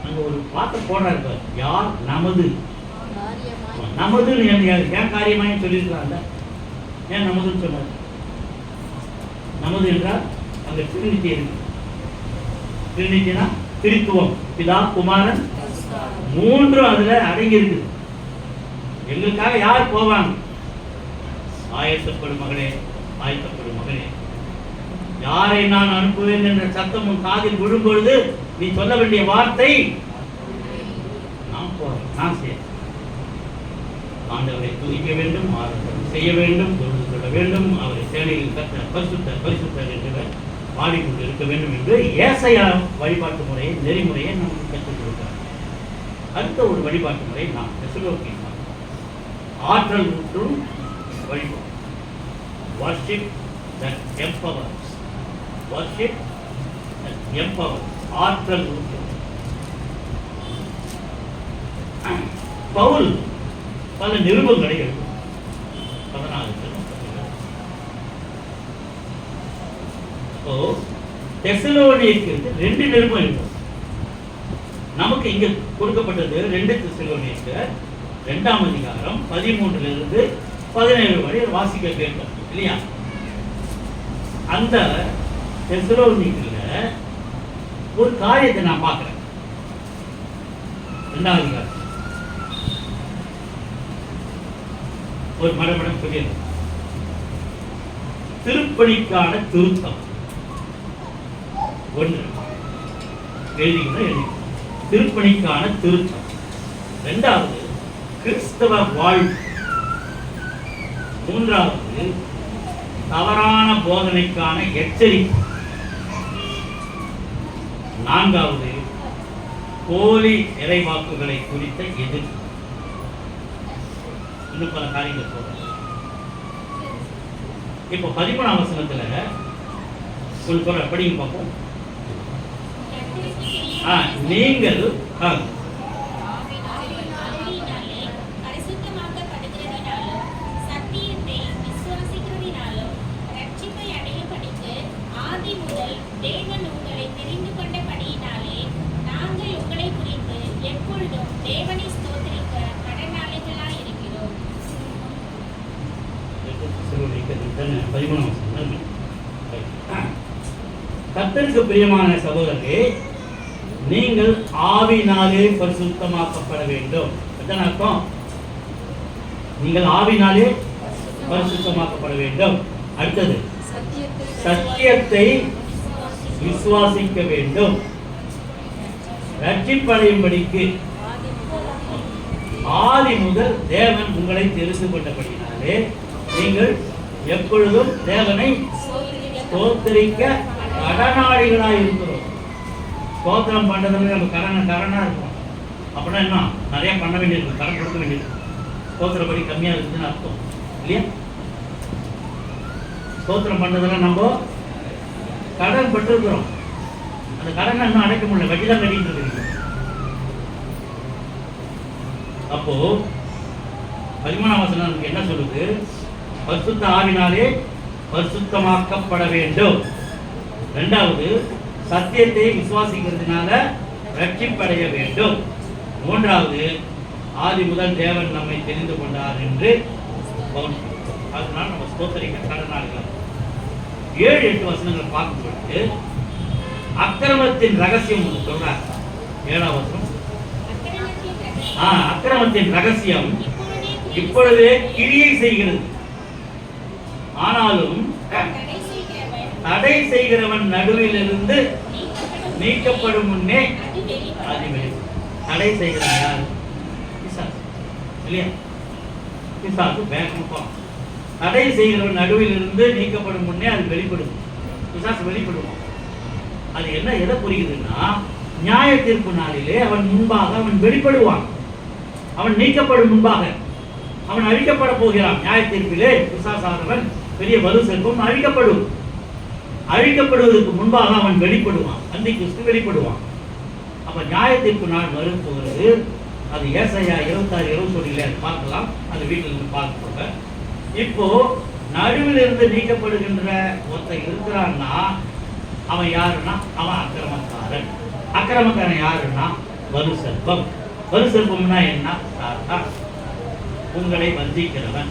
அங்க ஒரு வார்த்தை போடுறாரு, யார் நமது. நமதுன்னு ஏன் காரியமாயும் சொல்லியிருக்கிறாங்க. ஏன் நமதுன்னு சொன்னார்? நமது என்றால் அங்க திருநித்தி இருக்கு. திருநித்தினா திருத்துவம், பிதா குமாரன் மூன்றும் அதுல அடங்கி இருக்குது. எங்களுக்காக யார் போவாங்க? ஆயத்தப்படும் மகளே, ஆயத்தப்படும் மகளே, யாரை நான் அனுப்புவேன் என்ற சத்தம் உன் காதில் விழும்பொழுது நீ சொல்ல வேண்டிய வார்த்தை நான் போறேன், நான் செய்ய. ஆண்டவரை துதிக்க வேண்டும், ஆராதனை செய்ய வேண்டும், தொழுது கொள்ள வேண்டும், அவரை சேனையில் கர்த்தர் பரிசுத்தர் பரிசுத்தர் என்று பாடிக்கொண்டு இருக்க வேண்டும் என்று ஏசாயா வழிபாட்டு முறையை நெறிமுறையை நமக்கு கற்றுக் கொடுக்கிறார். அடுத்த ஒரு வழிபாட்டு முறை நாம் தெசலோனிக்கேயர் ஆற்றல் ஊற்றும் வழிபாடு. worship that empowers, worship that empowers, ஆற்றல் ஊற்றும். பவுல் பல நிருபங்களை எழுதும். 14 தெசலோனிக்கேயருக்கு 2 நிருபம் எழுதும். நமக்கு இங்க கொடுக்கப்பட்டது 2 தெசலோனிக்கேயர் 2ஆம் அதிகாரம் 13 17 வரை வாசிக்க கேட்கும் இல்லையா? அந்த தெசலோனிக்கேயர்ல ஒரு காரியத்தை நான் பார்க்கிறேன். 2ஆம் அதிகாரம் ஒரு மடமடம் சொல்லியது. திருப்பணிக்கான திருத்தம் 1 எழுதிக்கணும். திருப்பணிக்கான திருத்தம். 2வது கிறிஸ்தவ வாழ்வு. 3வது தவறான போதனைக்கான எச்சரிக்கை. 4வது போலி இறைவாக்குகளை குறித்த எதிர்ப்பு. இன்னும் பல காரியங்கள் சொல்றேன். இப்போ 13ஆம் வசனத்துல கொஞ்சம் சொல்ற படிங்க பார்ப்போம். நீங்கள் தேவன் உங்களை தெரிந்து கொண்டபடியினாலே நாங்கள் உங்களை குறித்து எப்பொழுதும் தேவனை ஸ்தோத்திரிக்க கடனாளிகளாய் இருக்கிறோம். 13 கர்த்தருக்கு பிரியமான சகோதரர்களே, நீங்கள் ஆவினாலே பரிசுத்தமாக்கப்பட வேண்டும். என்ன அர்த்தம்? நீங்கள் ஆவினாலே பரிசுத்தமாக்கப்பட வேண்டும். அடுத்தது, சத்தியத்தை விசுவாசிக்க வேண்டும். ரட்சிப்படையும்படிக்கு ஆதி முதல் தேவன் உங்களை தெரிந்து கொண்டபடினாலே நீங்கள் எப்பொழுதும் தேவனை ஸ்தோத்திரிக்க கடனாளிகளாக இருக்கிறோம். ஸ்தோத்திரம் பண்றதுல நம்ம கடனா இருக்கும். அப்படின்னா என்ன, நிறைய பண்ண வேண்டியிருக்கும், கடன் கொடுக்க வேண்டியிருக்கும். ஸ்தோத்திரப்படி கம்மியா இருக்குதுன்னு அர்த்தம் இல்லையா? ஸ்தோத்திரம் பண்றதுல நம்ம கடன் பெற்றிருக்கிறோம். அந்த கடனை இன்னும் அடைக்க முடியல, வட்டி தான் கட்டிட்டு இருக்கிறீங்க. அப்போ 13ஆம் வசனம் நமக்கு என்ன சொல்லுது? பரிசுத்த ஆவினாலே பரிசுத்தமாக்கப்பட வேண்டும். இரண்டாவது, சத்தியத்தை விசுவாசிக்கிறதுனால ரட்சிப்படைய வேண்டும். மூன்றாவது, ஆதி முதல் தேவன் நம்மை தெரிந்து கொண்டார் என்று அதனால நம்ம ஸ்தோத்திரிக்க கடனாளிகள். 7-8 வசனங்களை பார்க்கும்போது அக்கிரமத்தின் ரகசியம் சொல்றாங்க. 7ஆம் வசனம், அக்கிரமத்தின் ரகசியம் இப்பொழுதே கிரியை செய்கிறது, ஆனாலும் தடை செய்கிறவன் நடுவில் இருந்து நீக்கப்படும் முன்னே அது வெளிப்படும். தடை செய்கிறவன் யாரு? பிசாசு இல்லையா? பிசாசு வேகமா தடை செய்கிறவன் நடுவில் இருந்து நீக்கப்படும் முன்னே அது வெளிப்படும். பிசாசு வெளிப்படுவான். அது என்ன, எதை புரியுதுன்னா, நியாய தீர்ப்பு நாளிலே அவன் முன்பாக அவன் வெளிப்படுவான். அவன் நீக்கப்படும் முன்பாக அவன் அழிக்கப்பட போகிறான். நியாய தீர்ப்பிலே பிசாசானவன் பெரிய வலு செல்வம் அழிக்கப்படும். அழிக்கப்படுவதற்கு முன்பாக அவன் வெளிப்படுவான். அந்திகிறிஸ்து வெளிப்படுவான். அப்ப நியாய தீர்ப்பு நாள் வரும் போகிறது. அது ஏசாயா 26-21 பார்க்கலாம். அது வீட்டில் இருந்து பார்க்க. இப்போ நடுவில் இருந்து நீக்கப்படுகின்ற ஒருத்தன் இருக்கிறான்னா அவன் யாருன்னா, அவன் அக்கிரமக்காரன். அக்கிரமக்காரன் யாருன்னா வலு செல்வம். வலு செல்வம்னா என்ன? சாத்தான், உங்களை வஞ்சிக்கிறவன்.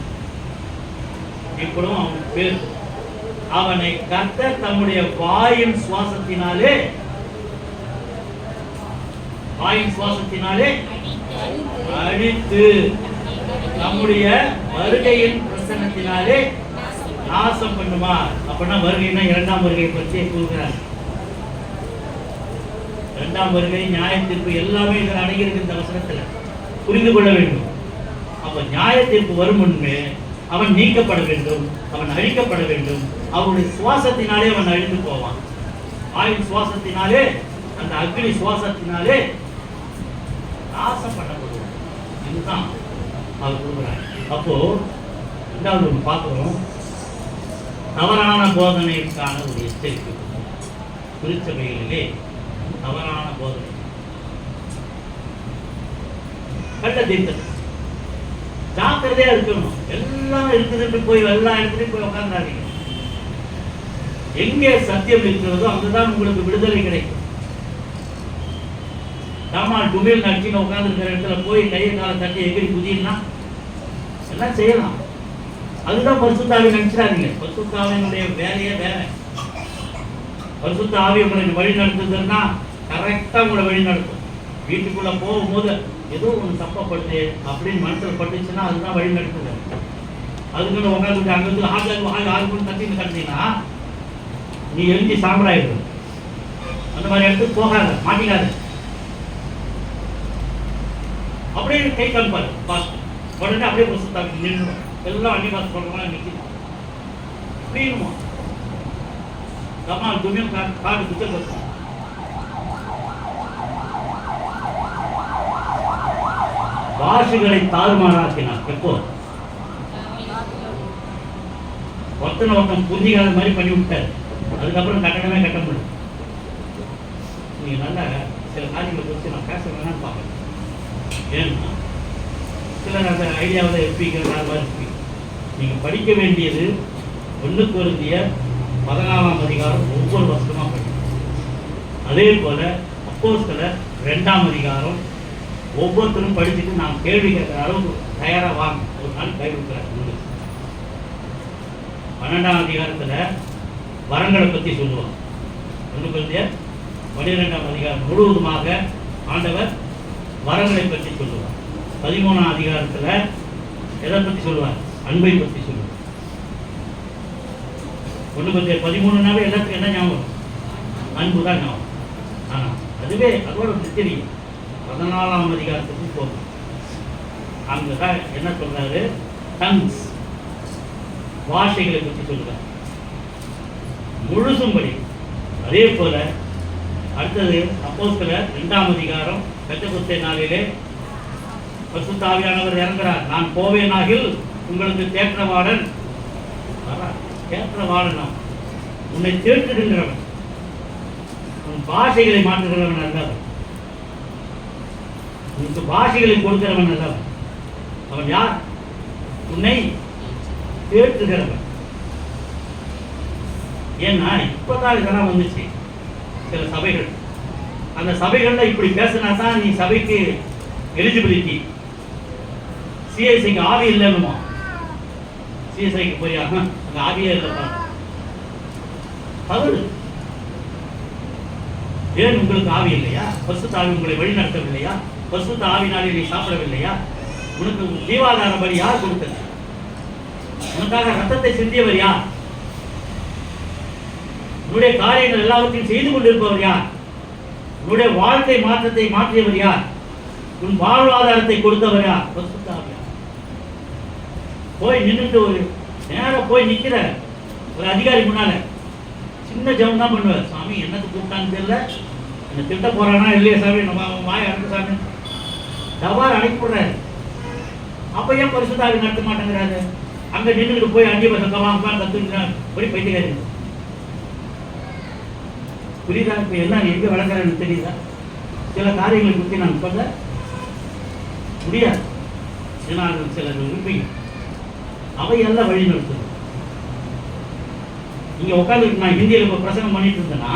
இப்படும் அவன் பேர். அவனை கர்த்தர் தம்முடைய வாயின் சுவாசத்தினாலே அழித்து நம்முடைய வருகையின் பிரசன்னத்தினாலே நாசம் பண்ணுமா. அப்படின்னா வருகைன்னா 2ஆம் வருகையை பற்றி கூறுகிறார். 2ஆம் வருகை, நியாய தீர்ப்பு எல்லாமே இதில் அடங்கியிருக்கு இந்த வசனத்துல. புரிந்து கொள்ள வேண்டும். அப்ப நியாய தீர்ப்பு வரும் முன்பே அவன் நீக்கப்பட வேண்டும், அவன் அழிக்கப்பட வேண்டும். அவனுடைய சுவாசத்தினாலே அவன் அழிந்து போவான். ஆயுள் சுவாசத்தினாலே, அந்த அக்னி சுவாசத்தினாலே நாசம் பண்ணப்படுவான். இதுதான் அவர் கூறுகிறார். அப்போ ரெண்டாவது ஒன்று பார்க்கிறோம், தவறான போதனைக்கான ஒரு எச்சரிக்கை. திருச்சபைகளிலே தவறான போதனை, கள்ள தீர்த்தம், ஜாக்கிரதையா இருக்கணும். எல்லாம் இருக்குதுன்னு போய் எல்லா இடத்துலையும் போய் உட்கார்ந்தாதீங்க. எங்கே சத்தியம் இருக்கிறதோ அங்குதான் உங்களுக்கு விடுதலை கிடைக்கும். தாமால் டுமில் நடிச்சுன்னு உட்கார்ந்துருக்கிற இடத்துல போய் கையை காலை தட்டி எகிரி குதினா எல்லாம் செய்யலாம். அதுதான் பரிசுத்த ஆவி. நினைச்சிடாதீங்க, பரிசுத்த ஆவியினுடைய வேலையே வேற. பரிசுத்த ஆவி உங்களை வழி நடத்துதுன்னா கரெக்டா உங்களை வழி நடத்தும். வீட்டுக்குள்ள போகும்போது ஏதோ ஒன்று தப்பப்படுது அப்படின்னு மனசுல பட்டுச்சுன்னா அதுதான் வழி நடத்துது. அதுக்குன்னு உட்காந்துட்டு அங்கிருந்து ஆகுன்னு தட்டின்னு கட்டினா நீ எழுதி சாம்பலாயிடு. அந்த மாதிரி இடத்துக்கு போகாத, மாட்டிக்காத. அப்படியே கை கால்பாரு பாஸ்ட் உடனே அப்படியே பரிசுத்தாவி நின்றுடும். எல்லாம் அன்னி பாஸ் சொல்றவங்க நிற்கும். புரியுமா? கமால் துணியும் காடு குச்சல் வரும். பாஷைகளை தாறுமாறாக்கினார். எப்போ? ஒருத்தன் புரிஞ்சிக்காத மாதிரி பண்ணி விட்டார். அதுக்கப்புறம் கட்டணமே கட்ட முடியும். நீங்க நல்ல சில காரியங்களை குறித்து நான் பேச வேணாம்னு பார்க்கணும். ஏன்னா சிலர் அந்த ஐடியாவில் இருப்பீங்க. நீங்க படிக்க வேண்டியது 1 கொரிந்தியர் 14ஆம் அதிகாரம் ஒவ்வொரு வருஷமா படிக்கணும். அதே போல அப்போஸ்தலர் 2ஆம் அதிகாரம் ஒவ்வொருத்தரும் படிச்சுட்டு நாம் கேள்வி கேட்கிற அளவுக்கு தயாரா வாங்க. ஒரு நாள் கைவிடுக்கிறார். 12ஆம் அதிகாரத்துல வரங்களை பத்தி சொல்லுவாங்க. 1 கொரிந்தியர் 12ஆம் அதிகாரம் முழுவதுமாக ஆண்டவர் வரங்களை பற்றி சொல்லுவார். 13ஆம் அதிகாரத்துல எதை பத்தி சொல்லுவார்? அன்பை பற்றி சொல்லுவார். 1 கொரிந்தியர் 13னாவே எல்லாத்துக்கும் என்ன ஞாபகம்? அன்பு தான் ஞாபகம். ஆனா அதுவே அதோட தெரியும். 14ஆம் அதிகாரத்துக்கு போகும். அங்கதான் என்ன சொல்றாரு? டங்ஸ், பாஷைகளை பற்றி சொல்றார் முழுசும்படி. அதே போல அடுத்தது அப்போஸ்தலர் 2ஆம் அதிகாரம் பெந்தெகோஸ்தே நாளிலே பரிசுத்த ஆவியானவர் இறங்குறார். நான் போவேனாகில் உங்களுக்கு தேற்றவாளன் தேற்றவாளன், உன்னை தேற்றுகின்றவன், உன் பாஷைகளை மாற்றுகிறவன் அல்லவன், உனக்கு பாஷைகளை கொடுக்கிறவன் அல்லவன். அவன் யார்? உன்னை தேற்றுகிறவன். ஏன்னா இப்பதான் இதெல்லாம் வந்துச்சு சில சபைகள். அந்த சபைகள்ல இப்படி பேசினா தான் நீ சபைக்கு எலிஜிபிலிட்டி. சிஎஸ்ஐக்கு ஆவி இல்லைன்னுமா? சிஎஸ்ஐக்கு போய் அங்க ஆவியே இல்லைப்பா, தவறு. ஏன் உங்களுக்கு ஆவி இல்லையா? பரிசுத்த ஆவி உங்களை வழி நடத்தவில்லையா? பரிசுத்த ஆவினாலே நீ சாப்பிடவில்லையா? உனக்கு ஜீவாதார பலி யார் கொடுத்தது? உனக்காக ரத்தத்தை சிந்தியவர் யார்? உன்னுடைய காரியங்கள் எல்லாவற்றையும் செய்து கொண்டிருப்பவர் யார்? உன்னுடைய வாழ்க்கை மாற்றத்தை மாற்றியவர் யார்? உன் வாழ்வாதாரத்தை கொடுத்தவர் யார்? பரிசுத்த ஆவியானவர். போய் நின்றுட்டு ஒரு நேரம் போய் நிக்கிற ஒரு அதிகாரி முன்னால சின்ன ஜெபம் தான் பண்ணுவார். சாமி என்னத்துக்கு கூப்பிட்டான்னு தெரியல, என்ன திட்ட போறானா இல்லையா சாமி, நம்ம வாய் அனுப்பு சாமி, தவாறு அனுப்பிடுறாரு. அப்ப ஏன் பரிசுத்த ஆவி நடத்த மாட்டேங்கிறாரு? அங்க நின்றுட்டு போய் அஞ்சு பசங்க கத்துக்கிறார். போய் பைத்தியக்காரி. புரியுதா? இப்ப எல்லாம் எங்க வளர்க்குறேன்னு தெரியுதா? சில காரியங்களை பற்றி நான் சொல்ல முடியாது. ஏன்னா சிலர் இருப்பீங்க, அவையெல்லாம் வழி நடத்துது. இங்க உட்காந்து நான் ஹிந்தியில் இப்போ பிரசங்கம் பண்ணிட்டு இருந்தேன்னா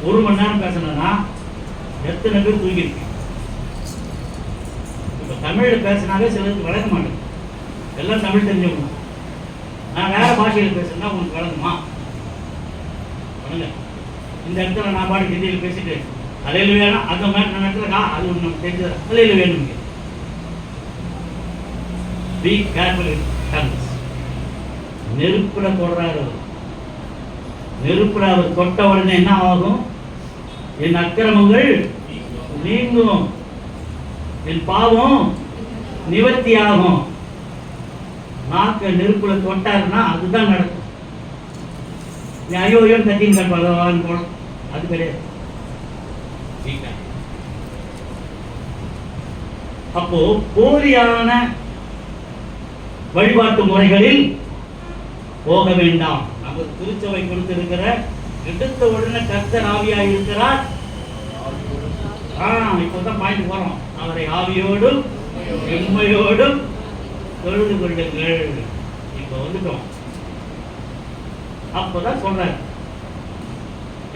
1 மணி நேரம் பேசினேன்னா எத்தனை பேர் தூங்கிருக்கு? இப்போ தமிழில் பேசினாலே சிலருக்கு வழங்க மாட்டேன். எல்லாம் தமிழ் தெரிஞ்சவங்க. நான் வேற பாஷையில் பேசுனா உங்களுக்கு வழங்குமா? வழங்க. இந்த இடத்துல நான் பாட்டு ஹிந்தியில் பேசிட்டு அலையில் வேணும் அந்த மாதிரி நான் இடத்துல அது ஒன்று நமக்கு தெரிஞ்சது அலையில் வேணும். Be careful tongues. நெருப்புல தொடுறாரு. நெருப்புல அவர் தொட்ட உடனே என்ன ஆகும்? என் அக்கிரமங்கள் நீங்கும், என் பாவம் நிவர்த்தி ஆகும். நாக்க நெருப்புல தொட்டாருன்னா அதுதான் நடக்கும். நீ ஐயோ ஐயோன்னு கத்தின்னு கட்டுவாங்க போல, அது கிடையாது. அப்போ போலியான வழிபாட்டு முறைகளில் போக வேண்டாம். நம்ம திருச்சபை கொடுத்திருக்கிற எடுத்த உடனே கர்த்தர் ஆவியாய் இருக்கிறார். இப்பதான் பாயிண்ட் போறோம். அவரை ஆவியோடும் உண்மையோடும் தொழுது கொள்ளுங்கள். இப்ப வந்துட்டோம். அப்பதான் சொல்றாரு.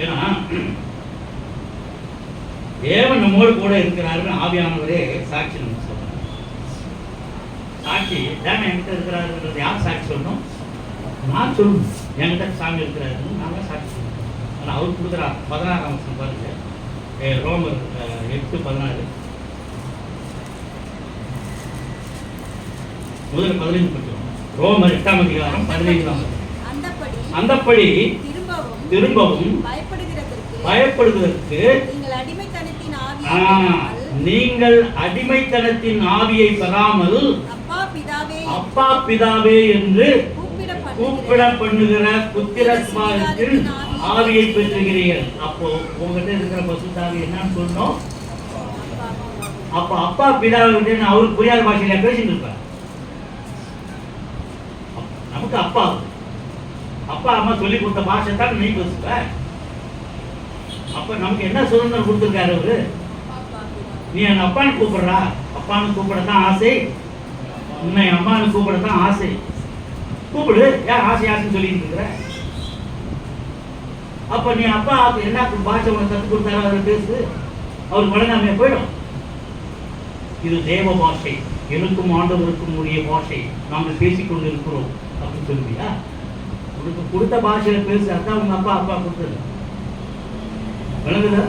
ஏன்னா தேவன் நம்மோடு கூட இருக்கிறாருன்னு ஆவியானவரே சாட்சி நம்ம சொல்றாரு. சாட்சி தேவன் என்கிட்ட இருக்கிறாருன்றது யார் சாட்சி சொல்லணும்? நான் சொல்லணும். என்கிட்ட சாமி இருக்கிறாருன்னு நான் தான் சாட்சி சொல்லணும். ஆனால் அவர் கொடுக்குறார். 16ஆம் வசனம் பாருங்க, ரோமர் 8:14. முதல்ல 15 படிக்கிறோம். ரோமர் 8ஆம் அதிகாரம் 15ஆம். அந்தப்படி திரும்பவும் பயப்படுவதற்கு நீங்கள் அடிமைத்தனத்தின் ஆவியை பெறாமல் அப்பா பிதாவே என்று கூப்பிட பண்ணுகிற புத்திரஸ்வாதத்தில் ஆவியை பெற்றுகிறீர்கள். அப்போ உங்ககிட்ட இருக்கிற பசுத்தாவி என்னன்னு சொல்லணும்? அப்ப அப்பா பிதாவை அவருக்கு புரியாத பாஷையில பேசிட்டு இருப்பார். நமக்கு அப்பா அப்பா அம்மா சொல்லி கொடுத்த பாஷை தான் நீ பேசுவ. அப்ப நமக்கு என்ன சுதந்திரம் கொடுத்துருக்காரு அவரு? நீ என் அப்பான்னு கூப்பிடுறா, அப்பான்னு கூப்பிடத்தான் ஆசை, உன்னை அம்மான்னு கூப்பிடத்தான் ஆசை. கூப்பிடு. ஏன் ஆசை ஆசைன்னு சொல்லிட்டு இருக்கிற? அப்ப நீ அப்பா என்ன பாஷை உனக்கு கற்றுக் கொடுத்தாரோ அதில் பேசு, அவர் வழங்காமையா போயிடும். இது தேவ பாஷை, எனக்கும் ஆண்டவருக்கும் உரிய பாஷை, நாங்கள் பேசிக்கொண்டு இருக்கிறோம் அப்படின்னு சொல்லுவியா? உனக்கு கொடுத்த பாஷையில பேசு, அதான் உங்க அப்பா கொடுத்தது. விளங்குதா?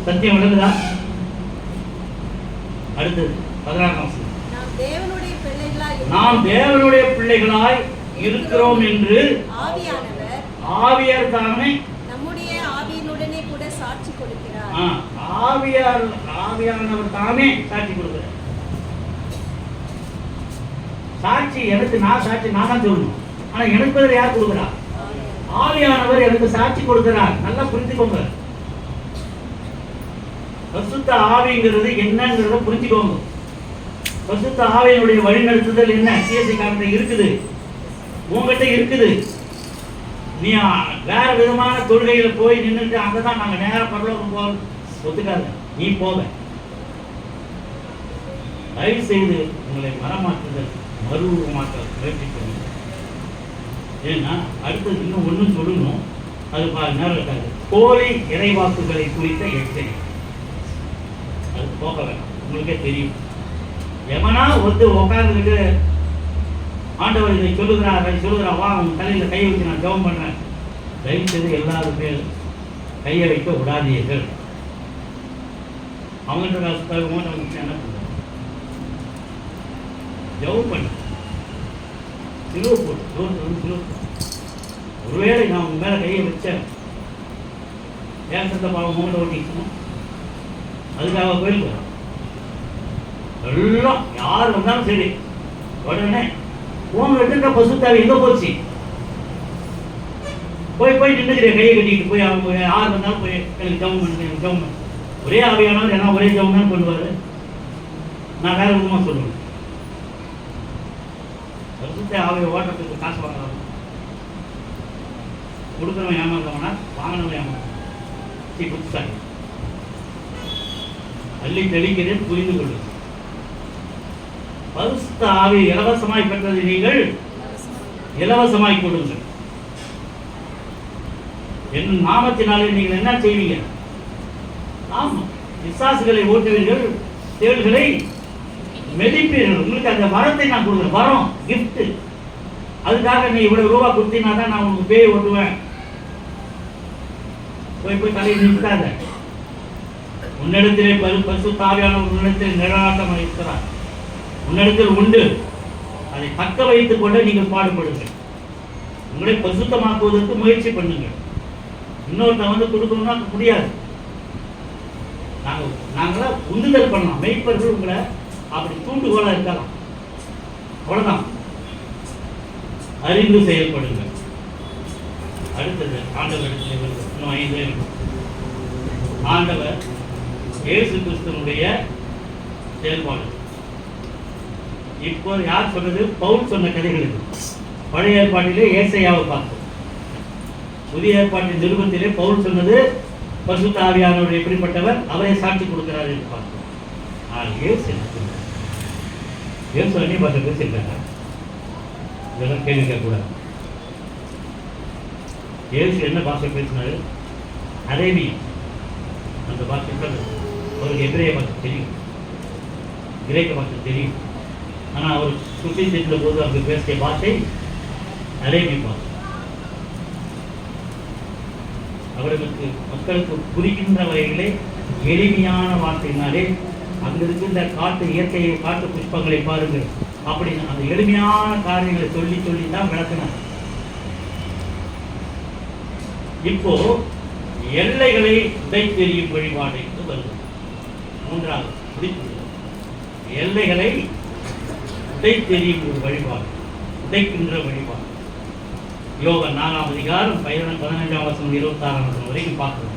சத்தியம் விளங்குதா? அடுத்தது 16ஆம் வசனம். நாம் தேவனுடைய பிள்ளைகளாய் இருக்கிறோம் என்று ஆவியார் தாமே நம்முடைய ஆவியினுடனே கூட சாட்சி கொடுக்கிறார். ஆவியானவர் தாமே சாட்சி கொடுக்கிறார். சாட்சி எனக்கு நான் தான் சொல்லணும். ஆனா எனக்கு பதில் யார் கொடுக்கிறார்? ஆவியானவர் எனக்கு சாட்சி கொடுக்கிறார். நல்லா புரிஞ்சுக்கோங்க. பரிசுத்த ஆவிங்கிறது என்னங்கிறத புரிஞ்சுக்கோங்க. பரிசுத்த ஆவியினுடைய வழிநடத்துதல் என்ன? சிஎஸ்சி காரணம் இருக்குது, உங்ககிட்ட இருக்குது. நீ வேற விதமான தொழுகையில போய் நின்றுட்டு அங்கதான் நாங்க நேரம் பரலோகம் போக ஒத்துக்காத, நீ போக. தயவு செய்து உங்களை மரமாற்றுதல் மறுமாற்ற முயற்சி பண்ணுங்க. ஏன்னா அடுத்தது இன்னும் ஒன்றும் சொல்லணும், அது நேரம் இருக்காது. போலி இறைவாக்குகளை குறித்த எச்சரிக்கை, அது போக வேண்டாம். உங்களுக்கே தெரியும், எவனா உட்கார்ந்துக்கிட்டு ஆண்டவர் இதை சொல்லுகிறார் வா அவங்க தலையில கையை வச்சு நான் ஜெபம் பண்றேன், தயவு செய்து எல்லாருமே கையை வைக்க விடாதீர்கள். அவங்கள்ட்ட என்ன பண்ற? ஜெபம் பண்ணு, சிலுவை போட்டு தூரத்தில் சிலுவை. ஒருவேளை நான் உங்க மேல கையை வச்சேன், ஏன் சத்த பாவம் மூணு ஓட்டிக்கணும், அதுக்காக போயிருக்கோம். எல்லாம் யார் வந்தாலும் சரி உடனே உங்க எடுத்துட்ட பசுத்தாவி எங்க போச்சு? போய் நின்றுக்கிறேன் கையை கட்டிக்கிட்டு போய் அவங்க யார் வந்தாலும் போய் எனக்கு ஜெபம் பண்ணுங்க. ஒரே ஆவியானவர் என்ன ஒரே ஜெபம் தான் பண்ணுவாரு, நான் வேற விதமா சொல்லுவேன். பசுத்த ஆவியை ஓட்டத்துக்கு காசு வாங்கலாம், கொடுக்குறவன் ஏமாந்தவனா வாங்கினவன் ஏமாந்தவன் புதுசாக அள்ளி தெளிக்கிறேன், புரிந்து கொள்ளுங்கள். பரிசுத்த ஆவி இலவசமாய் பெற்றதை நீங்கள் இலவசமாய் கொடுங்கள். என் நாமத்தினாலே நீங்கள் என்ன செய்வீங்க? ஆமா, விசுவாசிகளை ஓட்டுவீர்கள், தேள்களை மெதிப்பீர்கள். உங்களுக்கு அந்த வரத்தை நான் கொடுக்குறேன், வரம் கிஃப்ட். அதுக்காக நீ இவ்வளவு ரூபா கொடுத்தீங்கன்னா தான் நான் உங்களுக்கு பேய் ஓட்டுவேன். போய் தலையை நிற்காத. உன்னிடத்திலே பரிசுத்த ஆவியானவர் உன்னிடத்தில் நிழலாட்டமாக இருக்கிறார், உன்னிடத்தில் உண்டு. அதை தக்க வைத்துக் கொண்டு நீங்கள் பாடுபடுங்கள். உங்களை பரிசுத்தமாக்குவதற்கு முயற்சி பண்ணுங்கள். இன்னொருத்த கொடுக்கணும்னா முடியாது. நாங்களா உந்துதல் பண்ணலாம், மெய்ப்பர்கள் உங்களை அப்படி தூண்டுகோலா இருக்கலாம். அவ்வளவுதான், அறிந்து செயல்படுங்கள். அடுத்தது ஆண்டவர் இன்னும் 5 ஆண்டவர் இயேசு கிறிஸ்துவனுடைய செயல்பாடு. இப்போ யார் சொன்னது? பவுல் சொன்ன கதைகள் இது. பழைய ஏற்பாட்டிலே ஏசாயாவை பார்த்தோம், புதிய ஏற்பாட்டின் நிருபத்திலே பவுல் சொன்னது பரிசுத்த ஆவியானவர் எப்படிப்பட்டவர், அவரை சாட்சி கொடுக்கிறார் என்று பார்த்தோம். ஆனால் இயேசு அந்நிய பாஷை பேசியிருக்காங்க, இதெல்லாம் கேள்வி கேட்கக்கூடாது. இயேசு என்ன பாஷை பேசினாரு? அரேபியம். அந்த பாஷை அவருக்கு எபிரேய பாஷை தெரியும், கிரேக்க பாஷை தெரியும். ஆனால் அவர் சுற்றி சென்ற போது அங்கு பேசிய பாஷை அரேபிய பாஷை. அவர்களுக்கு மக்களுக்கு புரிகின்ற வகையிலே எளிமையான வார்த்தையினாலே அங்கு இருக்கின்ற காட்டு இயற்கையை, காட்டு புஷ்பங்களை பாருங்கள் அப்படி அந்த எளிமையான காரியங்களை சொல்லி தான் விளக்கினார். இப்போ எல்லைகளை உடைத்தெறியும் வழிபாடு என்று வருது. 3வது எல்லைகளை உடைத்தெறியும் ஒரு வழிபாடு, உடைக்கின்ற வழிபாடு. யோகா 4ஆம் அதிகாரம் 15ஆம் வசனம் 26ஆம் வசனம் வரைக்கும் பார்க்கணும்.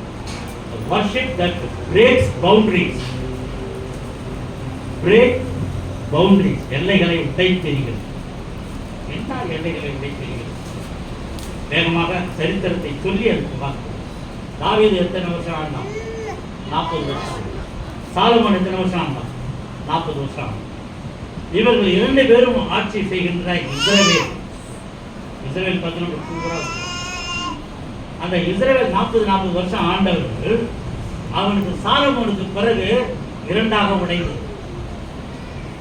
worship that breaks boundaries, break boundaries, எல்லைகளை உடைத்தெறிகிறது. என்ன எல்லைகளை உடைத்தெறிகிறது? வேகமாக சரித்திரத்தை சொல்லி அதுக்கு பார்க்கணும். தாவீது எத்தனை வருஷம் ஆண்டான்? 40 வருஷம். சாலமோன் எத்தனை வருஷம் ஆண்டான்? 40 வருஷம் ஆண்டான். இவர்கள் 2 பேரும் ஆட்சி செய்கின்ற இஸ்ரவேல் 11 சூப்பரா இருக்கும். அந்த இஸ்ரவேல் 40 வருஷம் ஆண்டவர்கள் அவனுக்கு சாலமோனுக்கு பிறகு இரண்டாக உடைந்தது.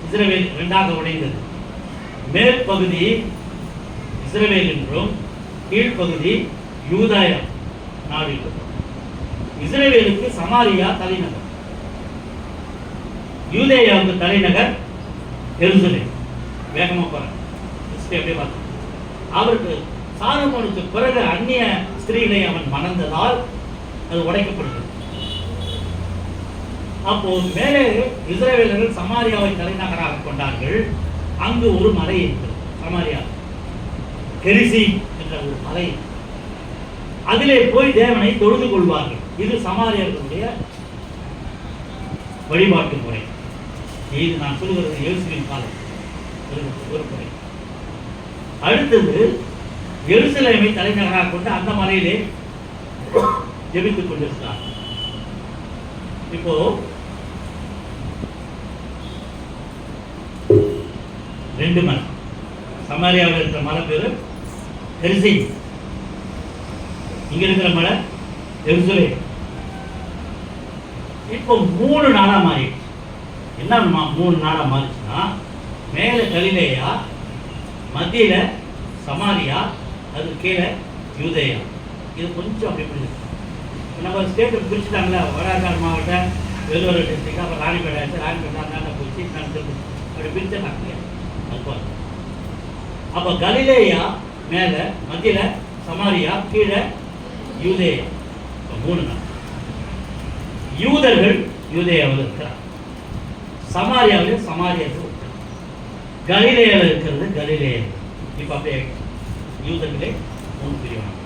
இஸ்ரவேல் இரண்டாக உடைந்தது. மேல் பகுதி இஸ்ரவேல் என்றும் கீழ்ப்பகுதி யூதாயா நாடு. இஸ்ரவேலுக்கு சமாரியா தலைநகர், யூதேயாவுக்கு தலைநகர் எருசலேம். வேகமா போறேன், அப்படியே பார்த்தோம். அவருக்கு சாலமோனுக்கு பிறகு அந்நிய ஸ்திரீகளை அவன் மணந்ததால் அது உடைக்கப்படுகிறது. அப்போ மேலே இஸ்ரவேலர்கள் சமாரியாவை தலைநகராக கொண்டார்கள். அங்கு ஒரு மலை இருக்கிறது, சமாரியா கெரிசி என்ற ஒரு மலை. அதிலே போய் தேவனை தொழுது கொள்வார்கள். இது சமாரியர்களுடைய வழிபாட்டு முறை. இது நான் சொல்லுகிறது இயேசுவின் காலம் ஒரு முறை. அடுத்தது எருசலேமை தலைநகராக கொண்டு அந்த மலையிலே ஜெபித்துக் கொண்டிருக்கிறார். இப்போ 2 மலை. சமாரியாவில் இருக்கிற மலை பேரு கெரிசி, இங்க இருக்கிற மலை எருசலேம். இப்போ 3 நாடா மாறிடுச்சு. என்ன 3 நாடா மாறிச்சுன்னா, மேல கலிலேயா, மத்தியில சமாரியா, அது கீழே யூதேயா. இது கொஞ்சம் அப்படி பிடிச்சி நம்ம ஸ்டேட்டை பிரிச்சுட்டாங்களா, வடாக்காடு மாவட்டம், வெள்ளூர் டிஸ்ட்ரிக்ட், அப்புறம் ராணிப்பேட்டை ஆச்சு, ராணிப்பேட்டை அந்தாண்ட போச்சு, அப்படி பிரிச்சுட்டாங்க. அப்போ கலிலேயா மேல, மத்தியில சமாரியா, கீழே யூதேயா. 3 நாள். யூதர்கள் யூதேயாவில் இருக்கிறார், சமாரியாவில் சமாரியாவில் இருக்கிறார், கலிலேயாவில் இருக்கிறது கலிலேயா. இப்போ அப்படியே யூதர்களே 3 பிரிவாங்க.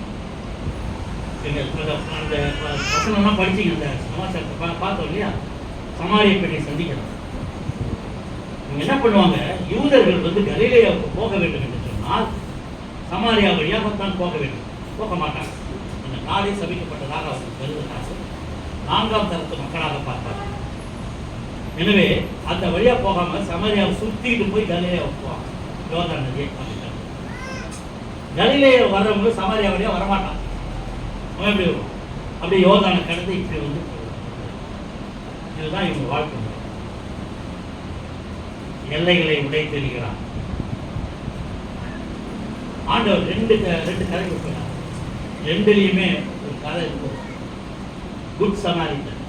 அந்த வசனம்லாம் படிச்சிங்க, அந்த சமாச்சாரத்தை பார்த்தோம் இல்லையா? சமாரிய பெண்ணை சந்திக்கணும். இவங்க என்ன பண்ணுவாங்க, யூதர்கள் வந்து கலிலேயாவுக்கு போக வேண்டும் என்று சொன்னால் சமாரியா வழியாகத்தான் போக வேண்டும். போக மாட்டாங்க. அந்த நாளை சபிக்கப்பட்டதாக அவர்கள் கருதுகிறார்கள். 4ஆம் தரத்து மக்களாக பார்ப்பார்கள். எனவே அந்த வழியா போகாம சமாரியாவை சுத்திட்டு போய் கலிலேயாவுக்கு போவாங்க. யோர்தான் நதியை காமிட்டாங்க. கலிலேயா வர்றவங்க சமாரியா வழியா வரமாட்டாங்க. அவன் எப்படி வரும்? அப்படி யோர்தானை கடந்து இப்படி வந்து, இதுதான் இவங்க வாழ்க்கை முறை. எல்லைகளை உடைத்தெறிகிறார் ஆண்டவர். 2 கதை கொடுக்கிறார். 2லையுமே ஒரு கதை இருக்கும். குட் சமாரியன்.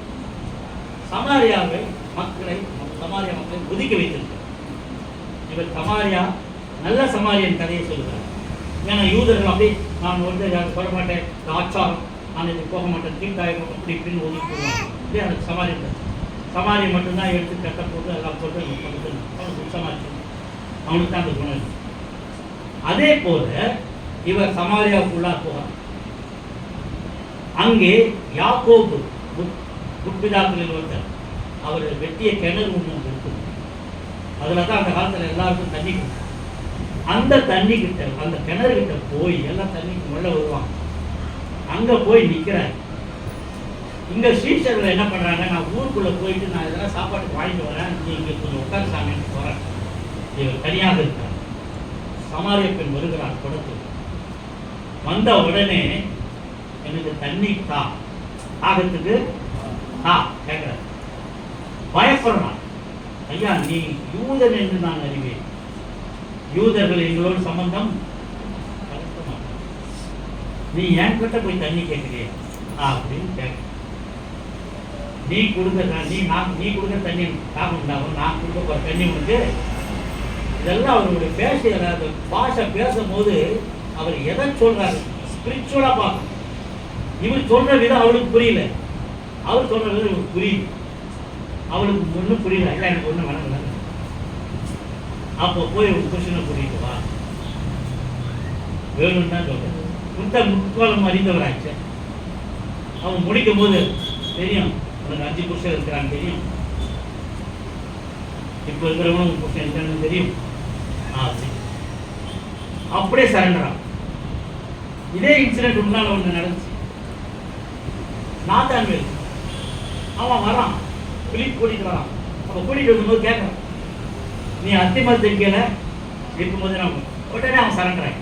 சமாரியாவை மக்களை, சமாரியா மக்களை ஒதுக்கி வைத்திருக்கிறார். இவர் சமாரியா நல்ல சமாரியன் கதையை சொல்லுகிறார். ஏன்னா யூதர்கள் அப்படி, நான் வந்து சொல்ல மாட்டேன், ஆச்சாரம், நான் இது போக மாட்டேன், தீட்டாயம் அப்படி இப்படின்னு ஒதுக்கி போடுவாங்க. இதே எனக்கு சமாரியன். சமாரியை மட்டும்தான் எடுத்து கட்ட போட்டு எல்லாம் போட்டு அவனுக்கு சமாளிச்சு, அவனுக்கு தான் அந்த குணம். அதே போல இவர் சமாரியாவுக்குள்ளா போகிறார். அங்கே யாக்கோபு முற்பிதாக்களில் ஒருத்தர், அவர் வெட்டிய கிணறு ஒன்று இருக்கும். அதில் தான் அந்த காலத்தில் எல்லாருக்கும் தண்ணி கொடுக்கும். அந்த தண்ணி கிட்ட, அந்த கிணறு கிட்ட போய் எல்லாம் தண்ணிக்கு உள்ள வருவாங்க. அங்கே போய் நிற்கிறார். இங்கே ஸ்ரீசரில் என்ன பண்ணுறாங்க, நான் ஊருக்குள்ளே போயிட்டு நான் இதெல்லாம் சாப்பாட்டுக்கு வாங்கிட்டு வரேன், நீ இங்கே கொஞ்சம் உட்கார் சாமின்னு போகிறேன். இவர் தனியாக இருக்கார். சமாரிய பெண் வருகிறார் குடத்தில். வந்த உடனே எனக்கு தண்ணி தா, தாகத்துக்கு தா கேட்குறார். பயப்படுறான். ஐயா, நீ யூதன் என்று நான் அறிவேன், யூதர்கள் எங்களோட சம்பந்தம் கலக்க மாட்டாங்க, நீ என் கிட்ட போய் தண்ணி கேட்குறிய அப்படின்னு கேட்க. நீ கொடுக்க நீ கொடுக்க தண்ணி தாகம் உண்டாகும், நான் கொடுக்க போகிற தண்ணி உனக்கு. இதெல்லாம் அவருடைய அந்த பாஷை பேசும்போது அவர் எதை சொல்றாரு ஸ்பிரிச்சுவலா பார்க்கணும். இவர் சொல்ற விதம் அவளுக்கு புரியல, அவர் சொல்ற விதம் இவருக்கு புரியுது. அவளுக்கு ஒன்றும் புரியல, இல்லை எனக்கு ஒன்றும் வணங்கல. அப்போ போய் ஒரு புருஷனை கூட்டிட்டு வா, வேணும்னு தான் சொல்றேன். முக்காலம் அறிந்தவராச்சு. அவன் முடிக்கும் போது தெரியும், உனக்கு 5 புருஷன் இருக்கிறான்னு தெரியும், இப்போ இருக்கிறவனும் புருஷன் இருக்கிறான்னு தெரியும். அப்படியே சரண்டரான். இதே இன்சிடென்ட் முன்னால ஒன்று நடந்துச்சு. நாத்தான்வேல் அவன் வரான், பிலிப் கூட்டிட்டு வரான். அப்போ கூட்டிட்டு வரும்போது கேட்கறான், நீ அத்திமரத்து இருக்கல இருக்கும்போது நான் உடனே அவன் சரண்டரான்.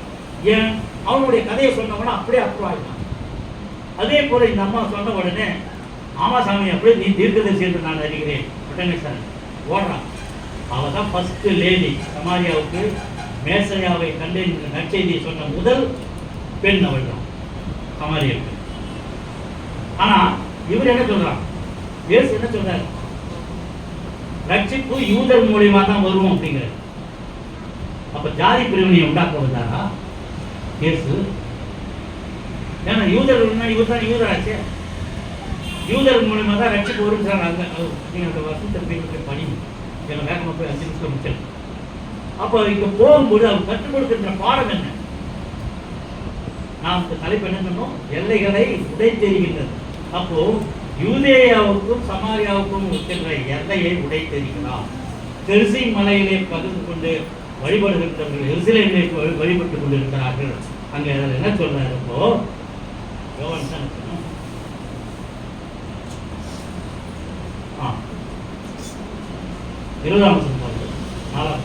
ஏன்? அவனுடைய கதையை சொன்னவனா அப்படியே அப்ரூவ் ஆகிட்டான். அதே போல இந்த அம்மா சொன்ன உடனே ஆமா சாமி அப்படியே நீ தீர்க்கதரிசி என்று நான் அறிகிறேன் உடனே சார் ஓடுறான். அவ தான் ஃபர்ஸ்ட் லேடி சமாரியாவுக்கு மேசையாவை கண்டேன் நற்செய்தியை சொன்ன முதல் பெண் அவள் தான் சமாரியா பெண். ஆனா இவர் என்ன சொல்றான், இயேசு என்ன சொல்றாரு, ரட்சிப்பு யூதர் மூலியமா தான் வரும் அப்படிங்கிறார். அப்ப ஜாதி பிரிவினையை உண்டாக்க வந்தாரா இயேசு? ஏன்னா யூதர்கள்னா இவர் தான் யூதராச்சே, யூதர் மூலியமா தான் ரட்சிப்பு வரும். நீங்க அந்த வசூத்த பணி எங்க வேகமா போய் 5 நிமிஷம் முடிச்சேன். அப்போ இங்க போகும்போது அவர் கற்றுக் கொடுக்கின்ற பாடம் என்ன? நாம் தலைப்பு என்ன சொன்னோம், எல்லைகளை உடைத்தெறிகின்றது. அப்போ யூதேயாவுக்கும் சமாரியாவுக்கும் இருக்கின்ற எல்லையை உடைத்தெறிகிறார். தெருசி மலையிலே பகிர்ந்து கொண்டு வழிபடுகின்றவர்கள் எருசலேமிலே வழிபட்டுக் கொண்டிருக்கிறார்கள். அங்க என்ன சொல்றாரு, இப்போ யோவான் தான் இருக்கணும். 20ஆம் வசனம் பாருங்க. 4ஆம்